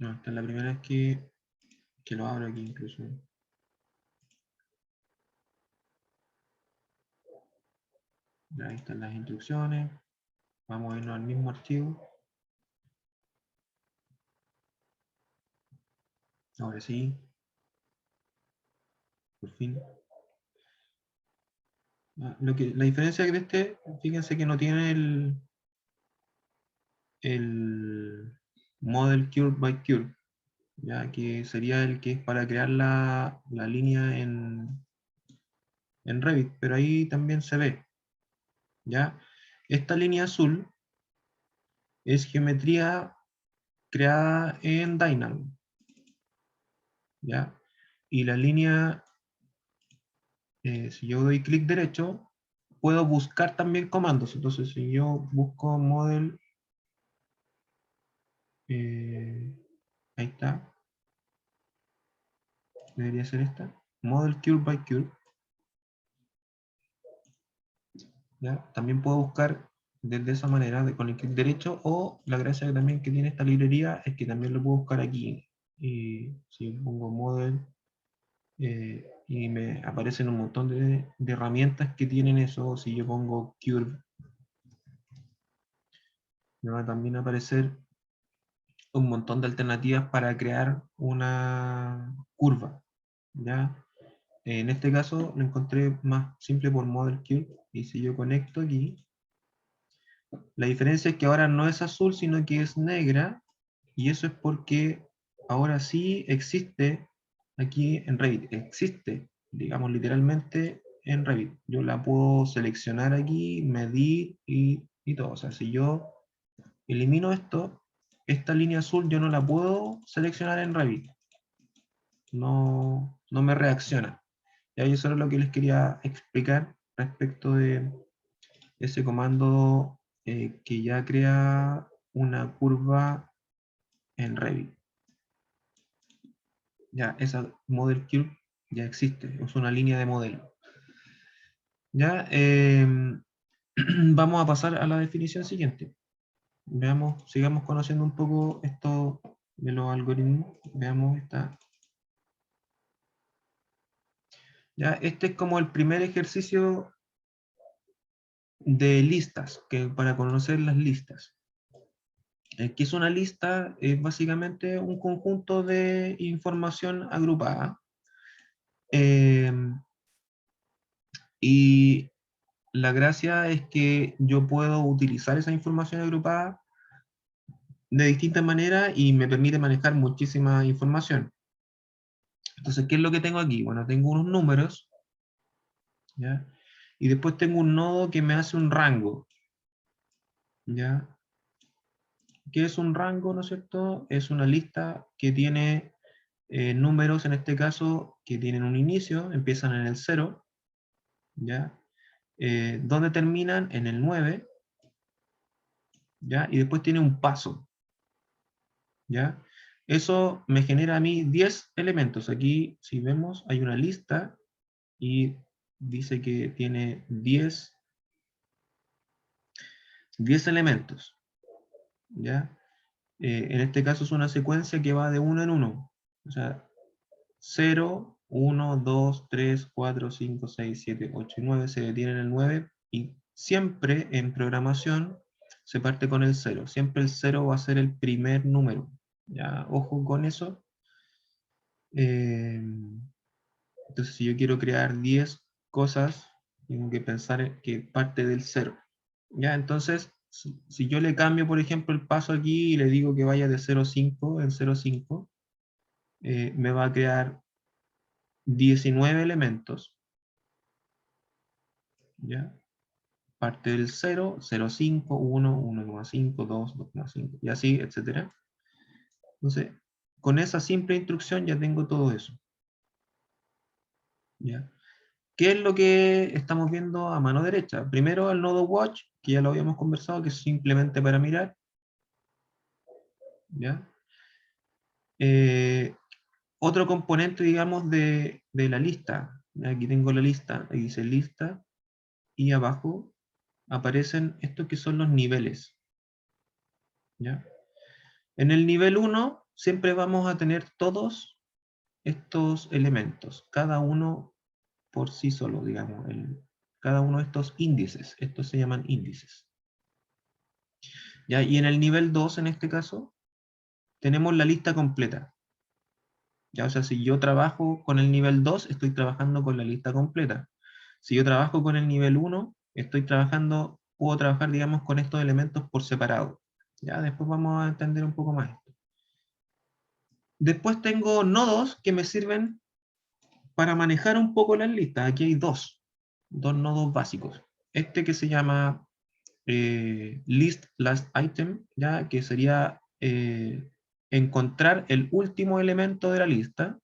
No, esta es la primera vez que lo abro aquí incluso. Ahí están las instrucciones. Vamos a irnos al mismo archivo. Ahora sí. Por fin. La diferencia de este, fíjense que no tiene el model curve by curve, ya que sería el que es para crear la línea en Revit, pero ahí también se ve. ¿Ya? Esta línea azul es geometría creada en Dynamo. ¿Ya? Y la línea, si yo doy clic derecho, puedo buscar también comandos. Entonces, si yo busco model Ahí está. Debería ser esta. Model Curve by Curve. ¿Ya? También puedo buscar desde esa manera, con el clic derecho, o la gracia que también que tiene esta librería es que también lo puedo buscar aquí. Y si yo pongo Model, y me aparecen un montón de herramientas que tienen eso. Si yo pongo Curve, me va a también aparecer un montón de alternativas para crear una curva, ¿ya? En este caso lo encontré más simple por Model Cube, y si yo conecto aquí, la diferencia es que ahora no es azul, sino que es negra, y eso es porque ahora sí existe aquí en Revit, existe, digamos literalmente en Revit. Yo la puedo seleccionar aquí, medir y todo. O sea, si yo elimino esto, esta línea azul yo no la puedo seleccionar en Revit. No me reacciona. Y ahí eso es lo que les quería explicar respecto de ese comando que ya crea una curva en Revit. Ya esa Model Curve ya existe, es una línea de modelo. Ya, vamos a pasar a la definición siguiente. Veamos, sigamos conociendo un poco esto de los algoritmos. Veamos esta. Ya, este es como el primer ejercicio de listas, que para conocer las listas. ¿Qué es una lista? Es básicamente un conjunto de información agrupada. Eh, y la gracia es que yo puedo utilizar esa información agrupada de distintas maneras y me permite manejar muchísima información. Entonces, ¿qué es lo que tengo aquí? Bueno, tengo unos números, ¿ya? Y después tengo un nodo que me hace un rango, ¿ya? ¿Qué es un rango, no es cierto? Es una lista que tiene números, en este caso, que tienen un inicio, empiezan en el 0, ¿ya? ¿Dónde terminan? En el 9, ¿ya? Y después tiene un paso, ¿ya? Eso me genera a mí 10 elementos. Aquí, si vemos, hay una lista y dice que tiene 10 elementos, ¿ya? En este caso es una secuencia que va de uno en uno. O sea, 0, 1, 2, 3, 4, 5, 6, 7, 8 y 9, se detiene en el 9, y siempre en programación se parte con el 0. Siempre el 0 va a ser el primer número. Ya, ojo con eso. Entonces, si yo quiero crear 10 cosas, tengo que pensar que parte del 0. Ya, entonces, si yo le cambio, por ejemplo, el paso aquí y le digo que vaya de 0 a 5 en 0 a 5, me va a crear 19 elementos. ¿Ya? Parte del 0, 0,5, 1, 1,5, 2, 2,5, y así, etcétera. Entonces, con esa simple instrucción ya tengo todo eso. ¿Ya? ¿Qué es lo que estamos viendo a mano derecha? Primero el nodo watch, que ya lo habíamos conversado, que es simplemente para mirar. ¿Ya? Eh, Otro componente, digamos, de la lista. Aquí tengo la lista, ahí dice lista, y abajo aparecen estos que son los niveles. ¿Ya? En el nivel 1 siempre vamos a tener todos estos elementos, cada uno por sí solo, digamos, cada uno de estos índices, estos se llaman índices. ¿Ya? Y en el nivel 2, en este caso, tenemos la lista completa. ¿Ya? O sea, si yo trabajo con el nivel 2, estoy trabajando con la lista completa. Si yo trabajo con el nivel 1, puedo trabajar, digamos, con estos elementos por separado. Ya, después vamos a entender un poco más esto. Después tengo nodos que me sirven para manejar un poco las listas. Aquí hay dos nodos básicos. Este que se llama list last item, ya que sería encontrar el último elemento de la lista.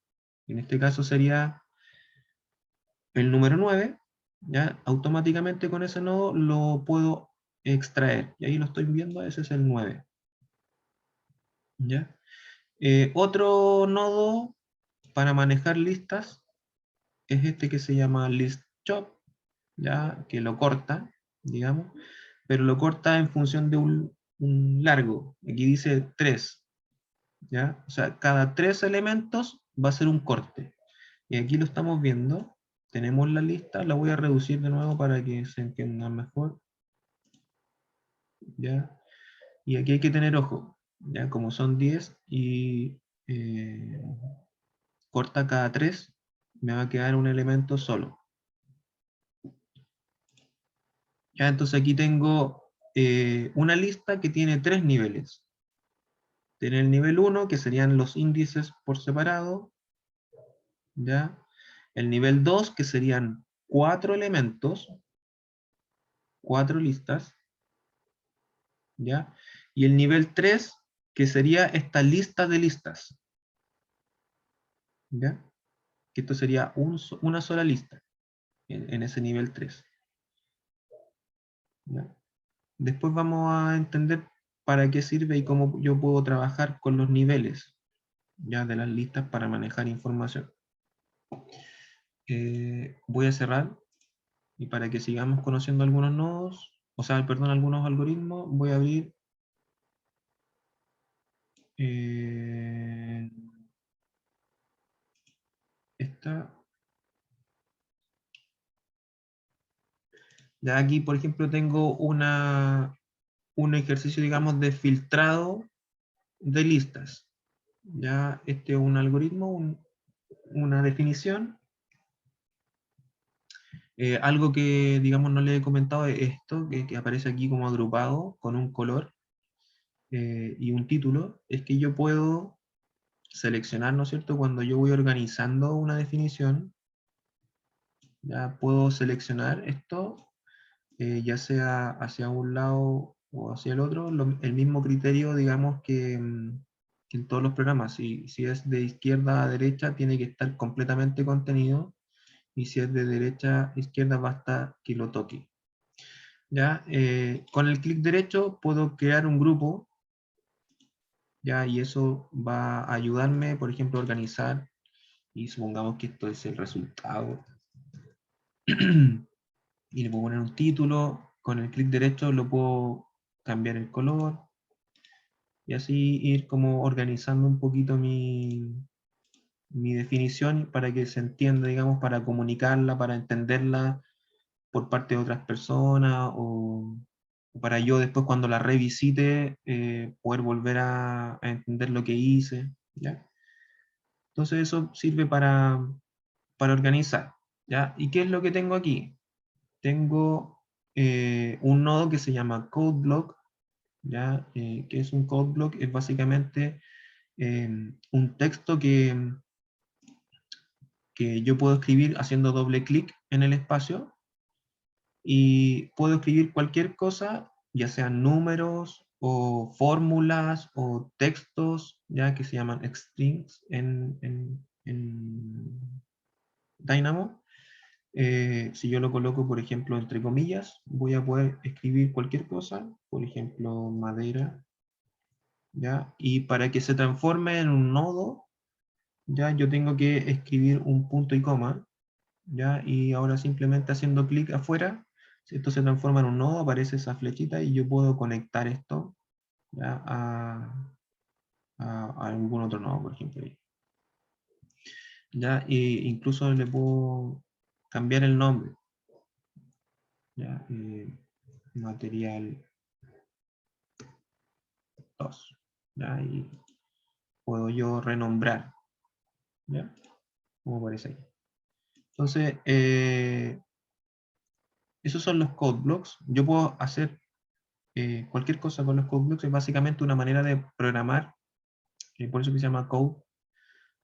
En este caso sería el número 9. Ya automáticamente con ese nodo lo puedo extraer. Y ahí lo estoy viendo, ese es el 9. ¿Ya? Otro nodo para manejar listas es este que se llama list chop, ¿ya? Que lo corta, digamos, pero lo corta en función de un largo. Aquí dice 3, ¿ya? O sea, cada 3 elementos va a ser un corte. Y aquí lo estamos viendo. Tenemos la lista, la voy a reducir de nuevo para que se entienda mejor, ¿ya? Y aquí hay que tener ojo, ¿ya? Como son 10 y eh, corta cada 3, me va a quedar un elemento solo. Ya, entonces aquí tengo una lista que tiene 3 niveles. Tiene el nivel 1, que serían los índices por separado, ¿ya? El nivel 2, que serían 4 elementos, 4 listas, ¿ya? Y el nivel 3, que sería esta lista de listas, ¿ya? Que esto sería una sola lista en ese nivel 3, ¿ya? Después vamos a entender para qué sirve y cómo yo puedo trabajar con los niveles, ya, de las listas para manejar información. Voy a cerrar y para que sigamos conociendo algunos nodos, o sea, perdón, algunos algoritmos, voy a abrir eh, esta. Ya aquí, por ejemplo, tengo un ejercicio, digamos, de filtrado de listas. Ya este es un algoritmo, una definición. Algo que, digamos, no le he comentado es esto, que aparece aquí como agrupado con un color y un título, es que yo puedo seleccionar, ¿no es cierto? Cuando yo voy organizando una definición, ya puedo seleccionar esto, ya sea hacia un lado o hacia el otro, el mismo criterio, digamos, que en todos los programas. Si es de izquierda a derecha, tiene que estar completamente contenido, y si es de derecha a izquierda, basta que lo toque. ¿Ya? Con el clic derecho puedo crear un grupo, ¿ya? Y eso va a ayudarme, por ejemplo, a organizar, y supongamos que esto es el resultado, y le puedo poner un título, con el clic derecho lo puedo cambiar el color, y así ir como organizando un poquito mi definición para que se entienda, digamos, para comunicarla, para entenderla por parte de otras personas, o para yo después cuando la revisite poder volver a entender lo que hice, ¿ya? Entonces eso sirve para organizar, ¿ya? ¿Y qué es lo que tengo aquí? Tengo un nodo que se llama CodeBlock, ¿ya? ¿Qué es un CodeBlock? Es básicamente un texto que yo puedo escribir haciendo doble clic en el espacio, y puedo escribir cualquier cosa, ya sean números o fórmulas o textos, ya que se llaman strings en Dynamo. Si yo lo coloco, por ejemplo, entre comillas, voy a poder escribir cualquier cosa, por ejemplo, madera, ¿ya? Y para que se transforme en un nodo, ya yo tengo que escribir un punto y coma, ¿ya? Y ahora simplemente haciendo clic afuera, si esto se transforma en un nodo, aparece esa flechita y yo puedo conectar esto, ¿ya? A algún otro nodo, por ejemplo. ¿Ya? E incluso le puedo cambiar el nombre, ¿ya? Material 2, ¿ya? Y puedo yo renombrar, ¿ya? Como aparece ahí. Entonces, esos son los code blocks. Yo puedo hacer cualquier cosa con los code blocks, es básicamente una manera de programar, por eso que se llama code,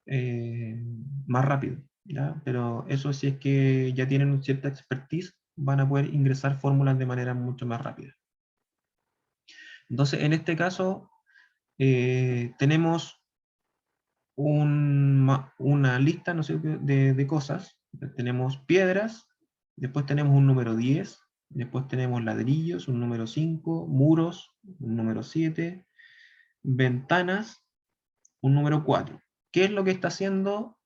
eh, más rápido, ¿ya? Pero eso, si es que ya tienen cierta expertise, van a poder ingresar fórmulas de manera mucho más rápida. Entonces, en este caso, tenemos una lista, ¿no sé?, de cosas. Tenemos piedras, después tenemos un número 10, después tenemos ladrillos, un número 5, muros, un número 7, ventanas, un número 4. ¿Qué es lo que está haciendo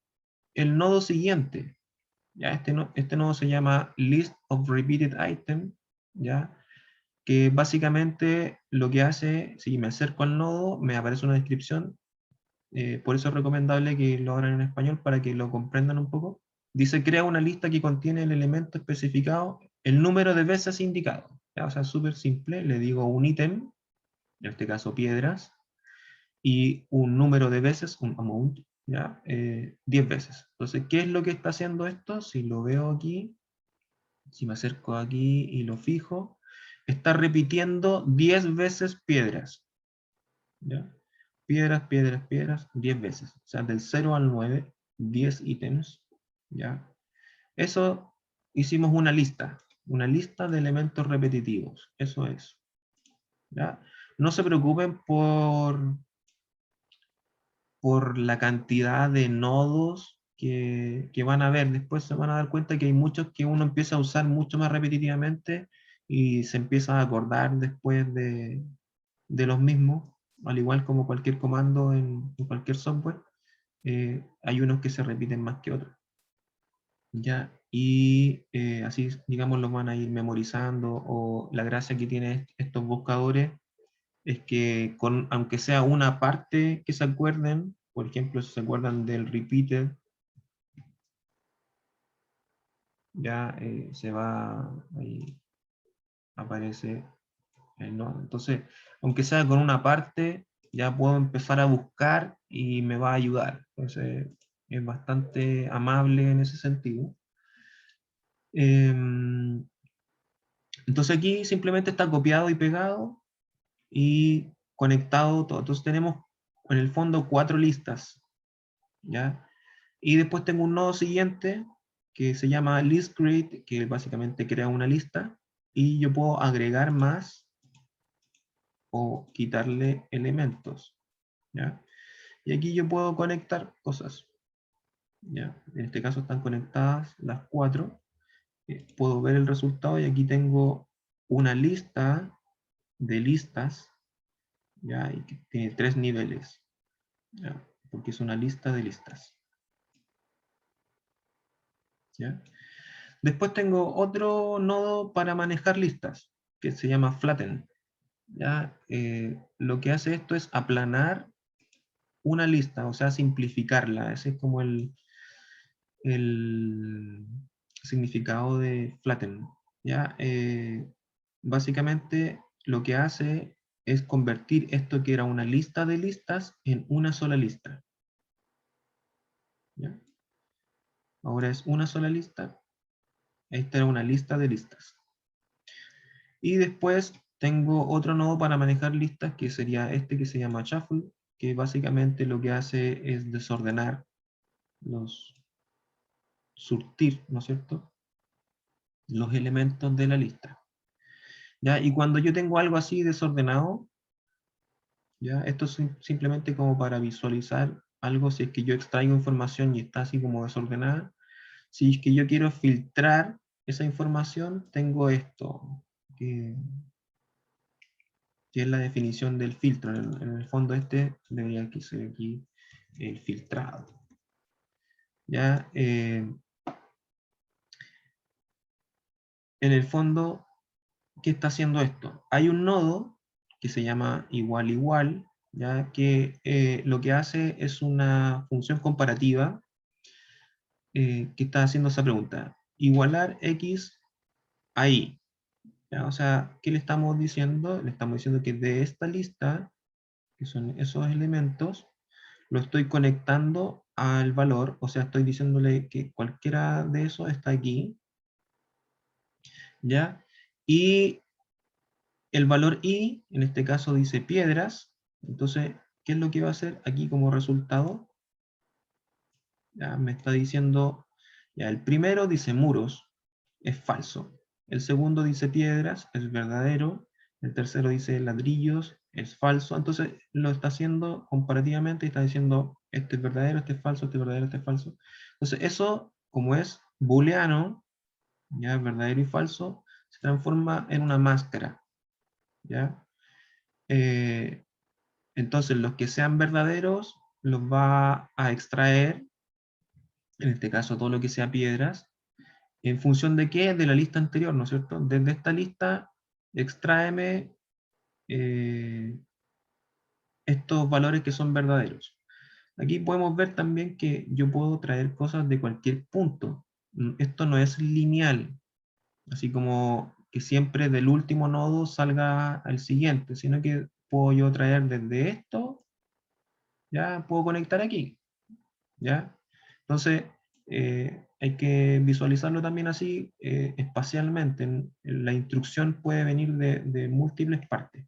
el nodo siguiente? Ya, este nodo se llama List of Repeated Items, ¿ya? Que básicamente lo que hace, si me acerco al nodo, me aparece una descripción, por eso es recomendable que lo abran en español para que lo comprendan un poco. Dice, crea una lista que contiene el elemento especificado, el número de veces indicado. ¿Ya? O sea, súper simple, le digo un ítem, en este caso piedras, y un número de veces, un amount, ¿ya? 10 veces. Entonces, ¿qué es lo que está haciendo esto? Si lo veo aquí, si me acerco aquí y lo fijo, está repitiendo 10 veces piedras. ¿Ya? Piedras, piedras, piedras, 10 veces. O sea, del 0 al 9, 10 ítems. ¿Ya? Eso hicimos una lista de elementos repetitivos. Eso es. ¿Ya? No se preocupen por la cantidad de nodos que van a ver. Después se van a dar cuenta que hay muchos que uno empieza a usar mucho más repetitivamente y se empieza a acordar después de los mismos, al igual como cualquier comando en cualquier software, hay unos que se repiten más que otros. ¿Ya? Y así, digamos, los van a ir memorizando, o la gracia que tienen estos buscadores es que aunque sea una parte que se acuerden, por ejemplo, si se acuerdan del repeated, ya se va, ahí aparece el nodo. Entonces, aunque sea con una parte, ya puedo empezar a buscar y me va a ayudar. Entonces, es bastante amable en ese sentido. Em, entonces aquí simplemente está copiado y pegado y conectado todo. Entonces tenemos en el fondo 4 listas, ¿ya? Y después tengo un nodo siguiente que se llama listCreate, que básicamente crea una lista, y yo puedo agregar más o quitarle elementos, ¿ya? Y aquí yo puedo conectar cosas, ¿ya? En este caso están conectadas las 4. Puedo ver el resultado y aquí tengo una lista de listas, ¿ya? Y que tiene 3 niveles, ¿ya? Porque es una lista de listas, ¿ya? Después tengo otro nodo para manejar listas, que se llama Flatten, ¿ya? Lo que hace esto es aplanar una lista, o sea, simplificarla. Ese es como el significado de flatten, ¿ya? Básicamente lo que hace es convertir esto que era una lista de listas en una sola lista, ¿ya? Ahora es una sola lista, esta era una lista de listas. Y después tengo otro nodo para manejar listas, que sería este que se llama Shuffle, que básicamente lo que hace es desordenar surtir, ¿no es cierto?, los elementos de la lista. ¿Ya? Y cuando yo tengo algo así desordenado, ¿ya? Esto es simplemente como para visualizar algo, si es que yo extraigo información y está así como desordenada. Si es que yo quiero filtrar esa información, tengo esto, que, que es la definición del filtro. En el fondo este debería ser aquí el filtrado. ¿Ya? En el fondo, ¿qué está haciendo esto? Hay un nodo que se llama igual igual, ¿ya? Que lo que hace es una función comparativa que está haciendo esa pregunta. Igualar x a y. ¿Ya? O sea, ¿qué le estamos diciendo? Le estamos diciendo que de esta lista, que son esos elementos, lo estoy conectando al valor, o sea, estoy diciéndole que cualquiera de esos está aquí, ¿ya? Y el valor i, en este caso dice piedras, entonces, ¿qué es lo que va a hacer aquí como resultado? Ya me está diciendo, ya el primero dice muros, es falso. El segundo dice piedras, es verdadero. El tercero dice ladrillos, es falso. Entonces lo está haciendo comparativamente y está diciendo, este es verdadero, este es falso, este es verdadero, este es falso. Entonces eso, como es booleano, ya verdadero y falso, se transforma en una máscara, ¿ya? Entonces, los que sean verdaderos los va a extraer, en este caso todo lo que sea piedras, ¿en función de qué? De la lista anterior, ¿no es cierto? Desde esta lista, extráeme estos valores que son verdaderos. Aquí podemos ver también que yo puedo traer cosas de cualquier punto. Esto no es lineal, así como que siempre del último nodo salga al siguiente, sino que puedo yo traer desde esto, ya puedo conectar aquí, ¿ya? Entonces, hay que visualizarlo también así, espacialmente. La instrucción puede venir de múltiples partes.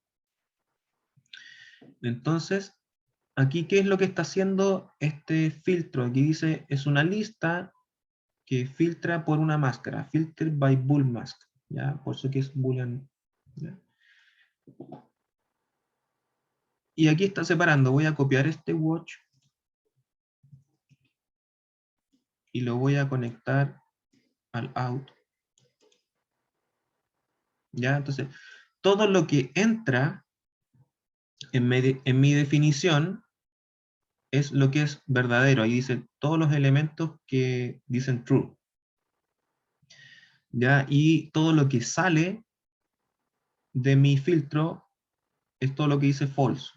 Entonces, aquí, ¿qué es lo que está haciendo este filtro? Aquí dice, es una lista que filtra por una máscara, filter by bool mask, ¿ya? Por eso que es boolean, ¿ya? Y aquí está separando, voy a copiar este watch y lo voy a conectar al out, ¿ya? Entonces, todo lo que entra en mi definición es lo que es verdadero, ahí dice todos los elementos que dicen true, ¿ya? Y todo lo que sale de mi filtro es todo lo que dice false.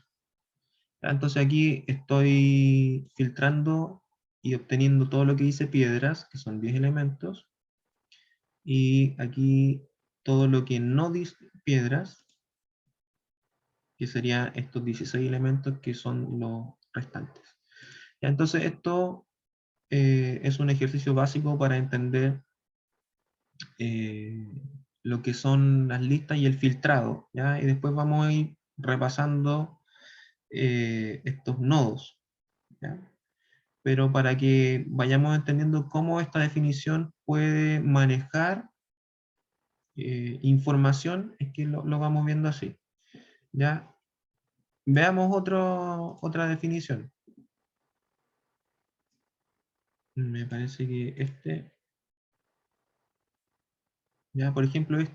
Entonces aquí estoy filtrando y obteniendo todo lo que dice piedras, que son 10 elementos, y aquí todo lo que no dice piedras, que serían estos 16 elementos que son los restantes. Ya, entonces esto es un ejercicio básico para entender eh, lo que son las listas y el filtrado, ¿ya? Y después vamos a ir repasando estos nodos, ¿ya? Pero para que vayamos entendiendo cómo esta definición puede manejar información, es que lo vamos viendo así. ¿Ya? Veamos otra definición. Me parece que ya, por ejemplo, eh,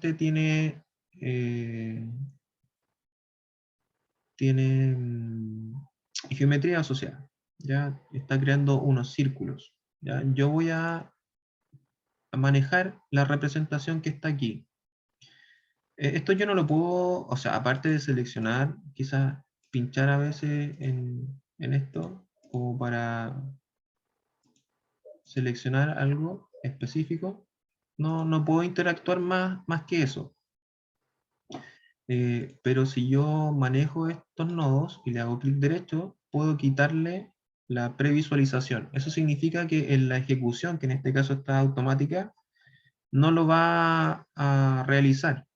tiene geometría asociada. ¿Ya? Está creando unos círculos. ¿Ya? Yo voy a manejar la representación que está aquí. Esto yo no lo puedo, o sea, aparte de seleccionar, quizás pinchar a veces en esto, o para seleccionar algo específico, no puedo interactuar más que eso. Pero si yo manejo estos nodos y le hago clic derecho, puedo quitarle la previsualización. Eso significa que en la ejecución, que en este caso está automática, no lo va a realizar,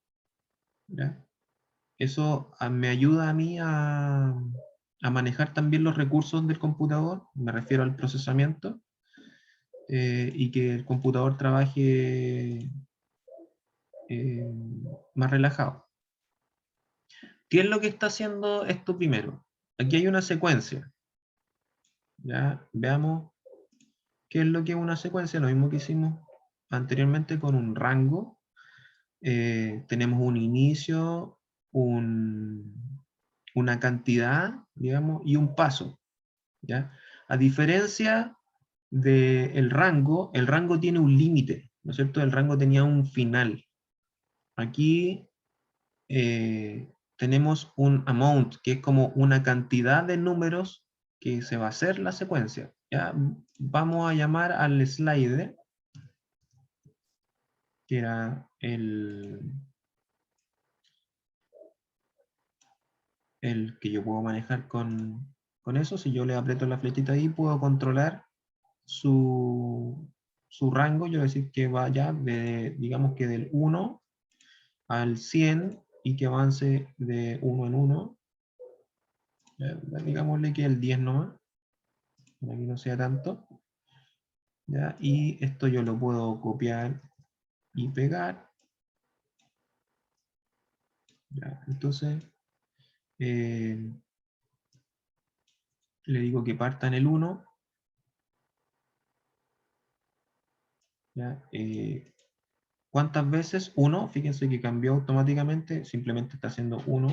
¿ya? Eso me ayuda a mí a manejar también los recursos del computador, me refiero al procesamiento, y que el computador trabaje eh, más relajado. ¿Qué es lo que está haciendo esto primero? Aquí hay una secuencia. ¿Ya? Veamos qué es lo que es una secuencia, lo mismo que hicimos anteriormente con un rango. Tenemos un inicio, una cantidad, digamos, y un paso. ¿Ya? A diferencia del rango, el rango tiene un límite, ¿no es cierto? El rango tenía un final. Aquí tenemos un amount, que es como una cantidad de números que se va a hacer la secuencia. ¿Ya? Vamos a llamar al slide, que era el que yo puedo manejar con eso. Si yo le aprieto la flechita ahí, puedo controlar su rango. Yo decir que vaya digamos que del 1 al 100 y que avance de 1 en 1. Digámosle que el 10 nomás, para que no sea tanto. ¿Ya? Y esto yo lo puedo copiar y pegar. ¿Ya? Entonces, eh, le digo que parta en el 1. ¿Ya? ¿Cuántas veces? 1. Fíjense que cambió automáticamente, simplemente está haciendo 1.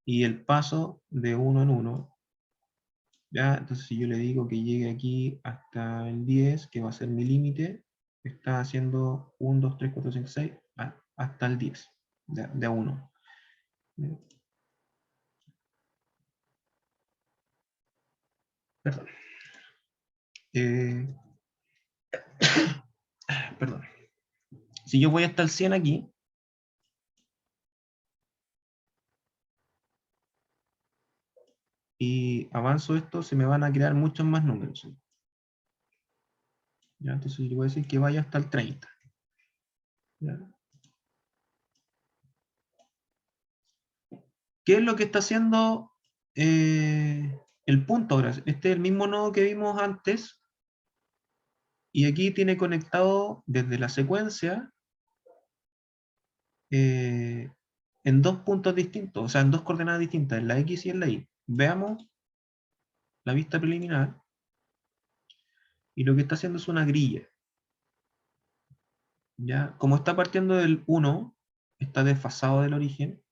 y el paso de uno en uno. ¿Ya? Entonces si yo le digo que llegue aquí hasta el 10, que va a ser mi límite, está haciendo 1, 2, 3, 4, 5, 6, hasta el 10, de a 1. Perdón. Eh, perdón. Si yo voy hasta el 100 aquí, y avanzo esto, se me van a crear muchos más números. ¿Ya? Entonces yo voy a decir que vaya hasta el 30. ¿Ya? ¿Qué es lo que está haciendo el punto ahora? Este es el mismo nodo que vimos antes, y aquí tiene conectado desde la secuencia en dos puntos distintos, o sea, en dos coordenadas distintas, en la X y en la Y. Veamos la vista preliminar, y lo que está haciendo es una grilla. ¿Ya? Como está partiendo del 1, está desfasado del origen.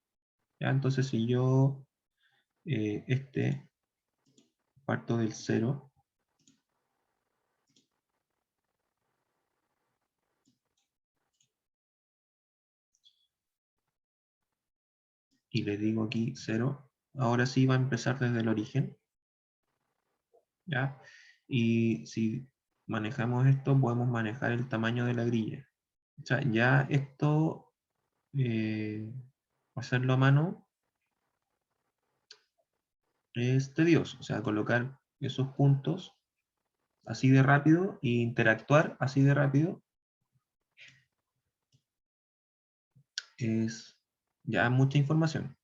¿Ya? Entonces si yo parto del 0, y le digo aquí 0, ahora sí va a empezar desde el origen. ¿Ya? Y si manejamos esto, podemos manejar el tamaño de la grilla. O sea, ya esto, hacerlo a mano, es tedioso. O sea, colocar esos puntos así de rápido e interactuar así de rápido es ya mucha información.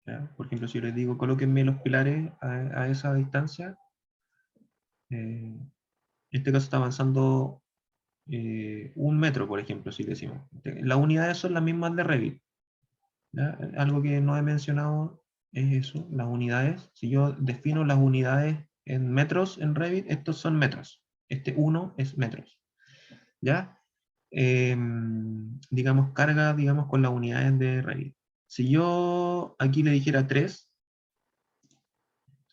¿Ya? Por ejemplo, si yo les digo colóquenme los pilares a esa distancia, en este caso está avanzando 1 metro, por ejemplo, si decimos. Las unidades son las mismas de Revit. ¿Ya? Algo que no he mencionado es eso, las unidades. Si yo defino las unidades en metros en Revit, estos son metros. Este 1 es metros. ¿Ya? Digamos, carga, digamos, con las unidades de Revit. Si yo aquí le dijera 3,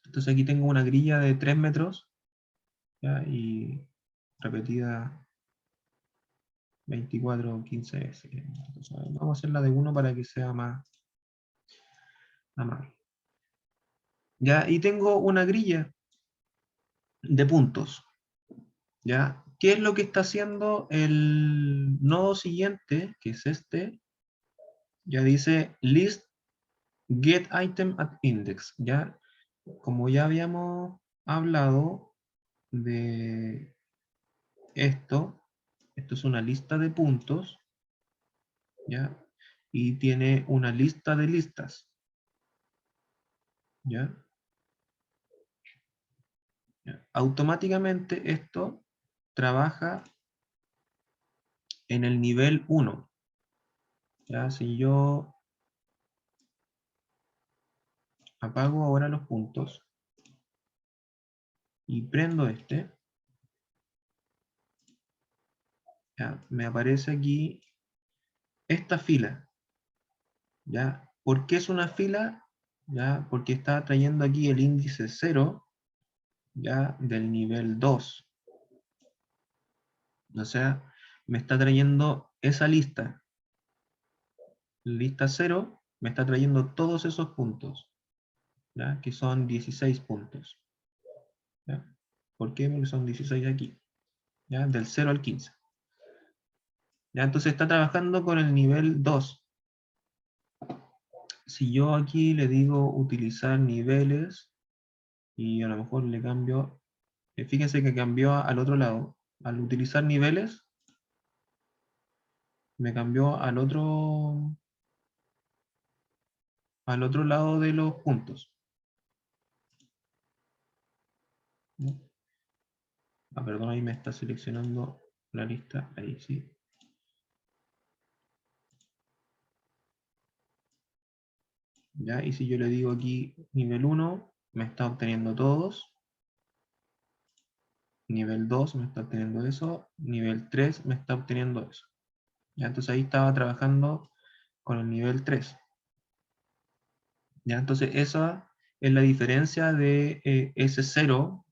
entonces aquí tengo una grilla de 3 metros, ¿ya? Y repetida 24 o 15 veces. Entonces, vamos a hacerla de 1 para que sea más amable. ¿Ya? Y tengo una grilla de puntos. ¿Ya? ¿Qué es lo que está haciendo el nodo siguiente, que es este? Ya dice list get item at index. ¿Ya? Como ya habíamos hablado de esto es una lista de puntos, ¿ya? Y tiene una lista de listas, ¿ya? ¿Ya? Automáticamente esto trabaja en el nivel 1. ¿Ya? Si yo apago ahora los puntos y prendo ¿ya? Me aparece aquí esta fila, ¿ya? ¿Por qué es una fila? ¿Ya? Porque está trayendo aquí el índice 0, ¿ya? Del nivel 2. O sea, me está trayendo esa lista. Lista 0 me está trayendo todos esos puntos, ¿ya? Que son 16 puntos. ¿Ya? ¿Por qué? Porque son 16 aquí, ¿ya? Del 0 al 15. ¿Ya? Entonces está trabajando con el nivel 2. Si yo aquí le digo utilizar niveles, y a lo mejor le cambio, fíjense que cambió al otro lado. Al utilizar niveles, me cambió al otro lado de los puntos. ¿No? Perdón, ahí me está seleccionando la lista, ahí sí. ¿Ya? Y si yo le digo aquí nivel 1, me está obteniendo todos. Nivel 2 me está obteniendo eso. Nivel 3 me está obteniendo eso. ¿Ya? Entonces ahí estaba trabajando con el nivel 3. ¿Ya? Entonces esa es la diferencia de S0,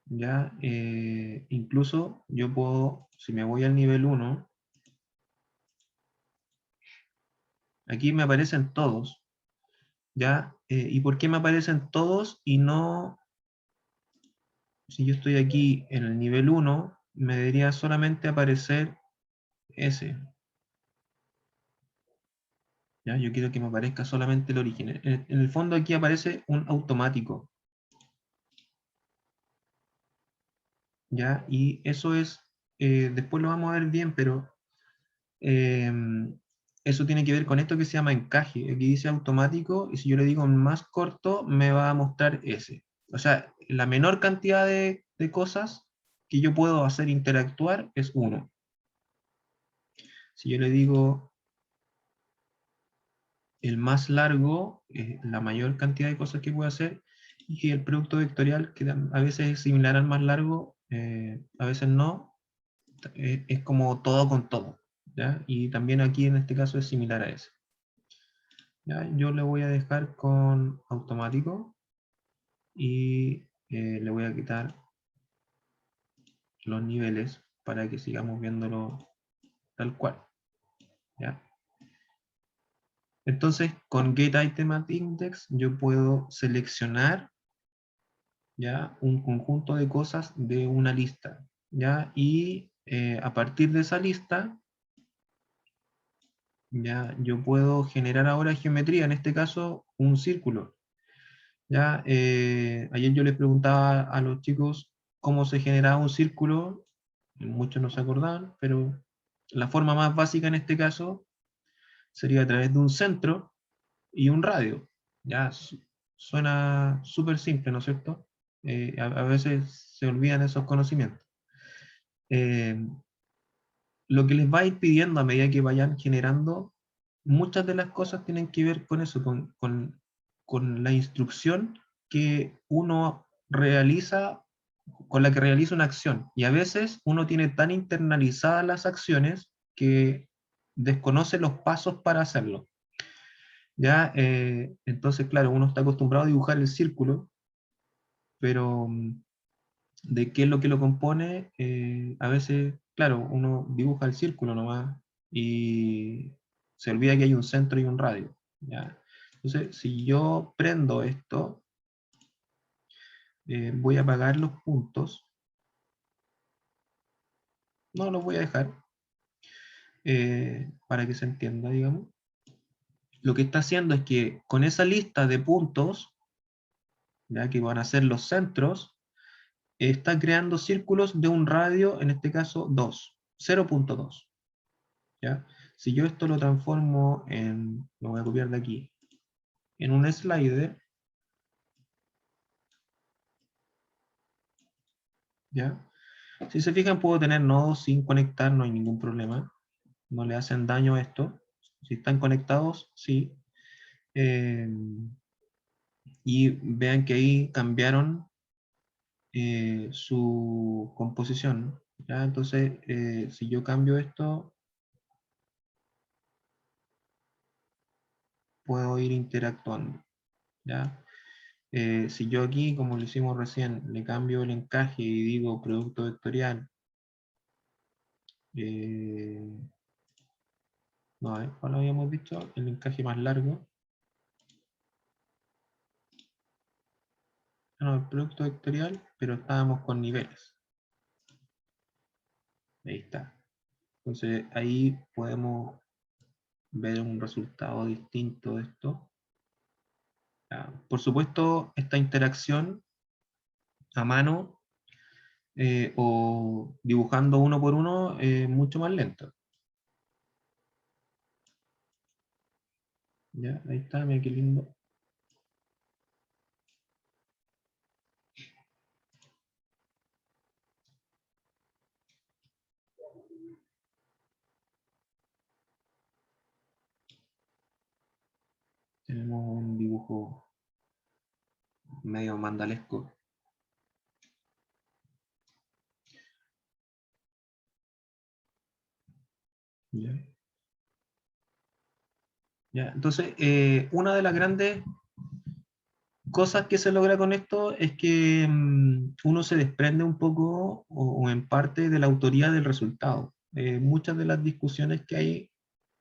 ¿ya? Incluso yo puedo, si me voy al nivel 1, aquí me aparecen todos, ¿ya? ¿Y por qué me aparecen todos y no, si yo estoy aquí en el nivel 1, me debería solamente aparecer ese, ¿ya? Yo quiero que me aparezca solamente el origen. En el fondo aquí aparece un automático, ¿ya? Y eso es, después lo vamos a ver bien, pero eh, eso tiene que ver con esto que se llama encaje. Aquí dice automático, y si yo le digo más corto, me va a mostrar ese. O sea, la menor cantidad de cosas que yo puedo hacer interactuar es uno. Si yo le digo el más largo, la mayor cantidad de cosas que puedo hacer, y el producto vectorial, que a veces es similar al más largo, a veces no, es como todo con todo, ¿ya? Y también aquí en este caso es similar a ese. ¿Ya? Yo le voy a dejar con automático y le voy a quitar los niveles para que sigamos viéndolo tal cual, ¿ya? Entonces, con getItemAtIndex yo puedo seleccionar, ¿ya? Un conjunto de cosas de una lista, ¿ya? Y a partir de esa lista, ¿ya? Yo puedo generar ahora geometría, en este caso un círculo, ¿ya? Ayer yo les preguntaba a los chicos cómo se generaba un círculo, muchos no se acordaban, pero la forma más básica en este caso sería a través de un centro y un radio. Ya suena súper simple, ¿no es cierto? A veces se olvidan esos conocimientos. Eh, lo que les va a ir pidiendo a medida que vayan generando, muchas de las cosas tienen que ver con eso, con la instrucción que uno realiza, con la que realiza una acción. Y a veces uno tiene tan internalizadas las acciones que desconoce los pasos para hacerlo. ¿Ya? Entonces, claro, uno está acostumbrado a dibujar el círculo, pero de qué es lo que lo compone, a veces, claro, uno dibuja el círculo nomás y se olvida que hay un centro y un radio. ¿Ya? Entonces, si yo prendo esto, voy a apagar los puntos, no los voy a dejar, para que se entienda, digamos. Lo que está haciendo es que con esa lista de puntos, ya que van a ser los centros, está creando círculos de un radio, en este caso 2, 0.2. ¿Ya? Si yo esto lo transformo en, lo voy a copiar de aquí, en un slider, ¿ya? Si se fijan, puedo tener nodos sin conectar, no hay ningún problema, no le hacen daño a esto. Si están conectados, sí. Eh, y vean que ahí cambiaron su composición, ¿ya? Entonces, si yo cambio esto, puedo ir interactuando, ¿ya? Si yo aquí, como lo hicimos recién, le cambio el encaje y digo producto vectorial, eh, no, ¿cuál habíamos visto? El encaje más largo. No, el producto vectorial, pero estábamos con niveles. Ahí está. Entonces ahí podemos ver un resultado distinto de esto. Por supuesto, esta interacción a mano o dibujando uno por uno es mucho más lento. ¿Ya? Ahí está, mira qué lindo. Tenemos un dibujo medio mandalesco. ¿Ya? ¿Ya? Entonces, una de las grandes cosas que se logra con esto es que uno se desprende un poco o en parte de la autoría del resultado. Muchas de las discusiones que hay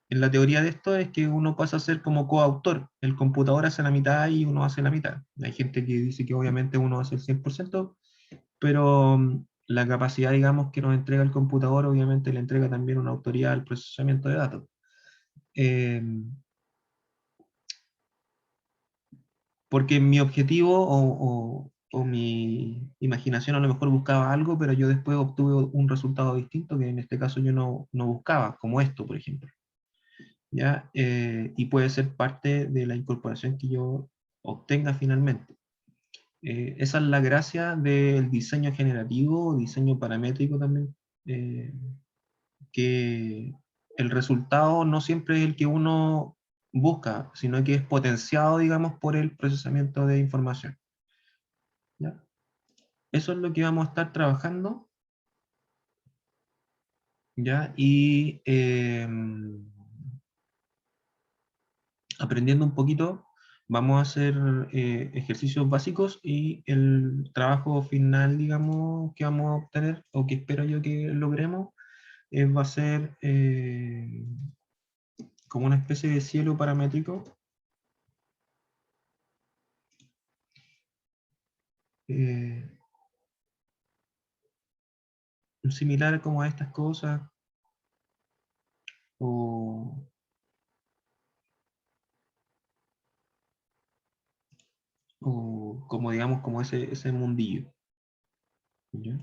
en la teoría de esto es que uno pasa a ser como coautor. El computador hace la mitad y uno hace la mitad. Hay gente que dice que obviamente uno hace el 100%, pero la capacidad, digamos, que nos entrega el computador obviamente le entrega también una autoría al procesamiento de datos. Eh, Porque mi objetivo o mi imaginación a lo mejor buscaba algo, pero yo después obtuve un resultado distinto que en este caso yo no buscaba, como esto, por ejemplo. ¿Ya? Y puede ser parte de la incorporación que yo obtenga finalmente. Esa es la gracia del diseño generativo, diseño paramétrico también, eh, que el resultado no siempre es el que uno busca, sino que es potenciado, digamos, por el procesamiento de información. ¿Ya? Eso es lo que vamos a estar trabajando, ¿ya? Y aprendiendo un poquito, vamos a hacer ejercicios básicos y el trabajo final, digamos, que vamos a obtener, o que espero yo que logremos, va a ser como una especie de cielo paramétrico, eh, similar como a estas cosas, o, o como digamos, como ese mundillo, ¿ya?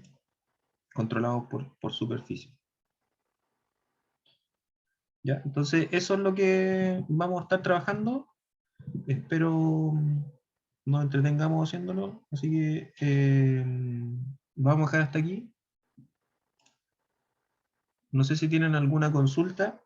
Controlado por superficie. ¿Ya? Entonces, eso es lo que vamos a estar trabajando. Espero nos entretengamos haciéndolo. Así que vamos a dejar hasta aquí. No sé si tienen alguna consulta.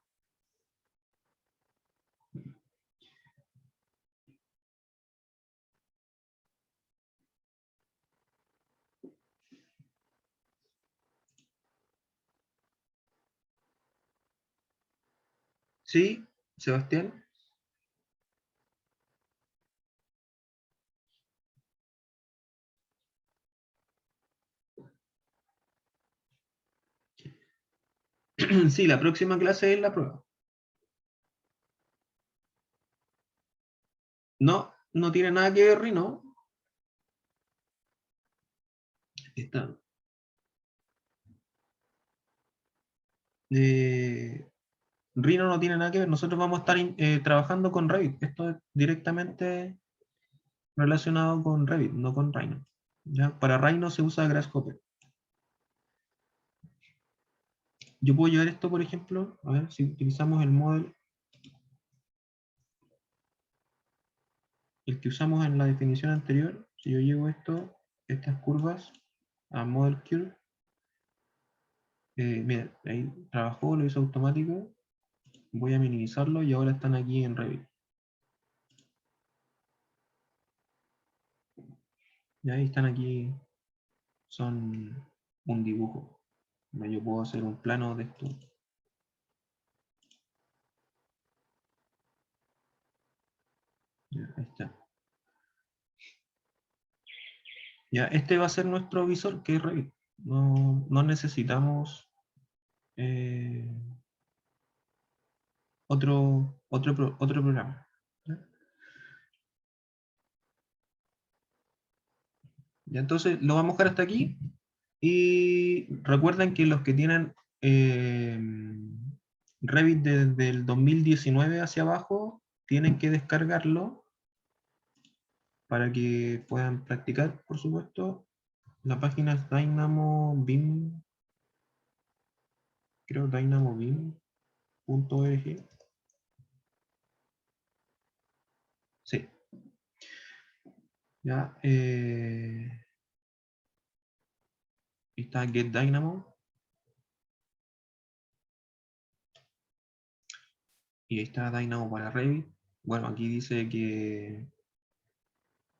Sí, Sebastián. Sí, la próxima clase es la prueba. No, no tiene nada que ver, Rino. Está, eh, Rhino no tiene nada que ver. Nosotros vamos a estar trabajando con Revit. Esto es directamente relacionado con Revit, no con Rhino. ¿Ya? Para Rhino se usa Grasshopper. Yo puedo llevar esto, por ejemplo, a ver si utilizamos el model, el que usamos en la definición anterior. Si yo llevo esto, estas curvas a Model Curve, mira, ahí trabajó, lo hizo automático. Voy a minimizarlo y ahora están aquí en Revit. Y ahí están aquí, son un dibujo. Yo puedo hacer un plano de esto. Ya, ahí está. Ya, este va a ser nuestro visor, que es Revit. No necesitamos eh, otro programa. ¿Ya? Ya, entonces lo vamos a dejar hasta aquí. Y recuerden que los que tienen eh, Revit desde el 2019 hacia abajo, tienen que descargarlo para que puedan practicar, por supuesto. La página es Dynamo Beam, creo dynamobeam.org. Sí, ya. Está Get Dynamo y ahí está Dynamo para Revit. Bueno, aquí dice que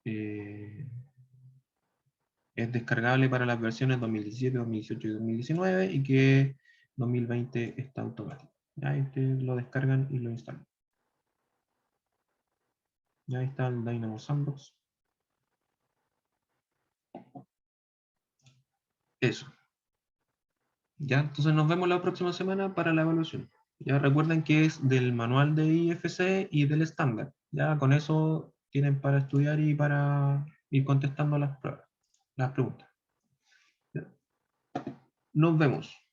eh, es descargable para las versiones 2017, 2018 y 2019 y que 2020 está automático. Ya, lo descargan y lo instalan. Ya está el Dynamo Sandbox. Eso. Ya, entonces nos vemos la próxima semana para la evaluación. Ya recuerden que es del manual de IFC y del estándar. Ya con eso tienen para estudiar y para ir contestando las pruebas, las preguntas. Ya. Nos vemos.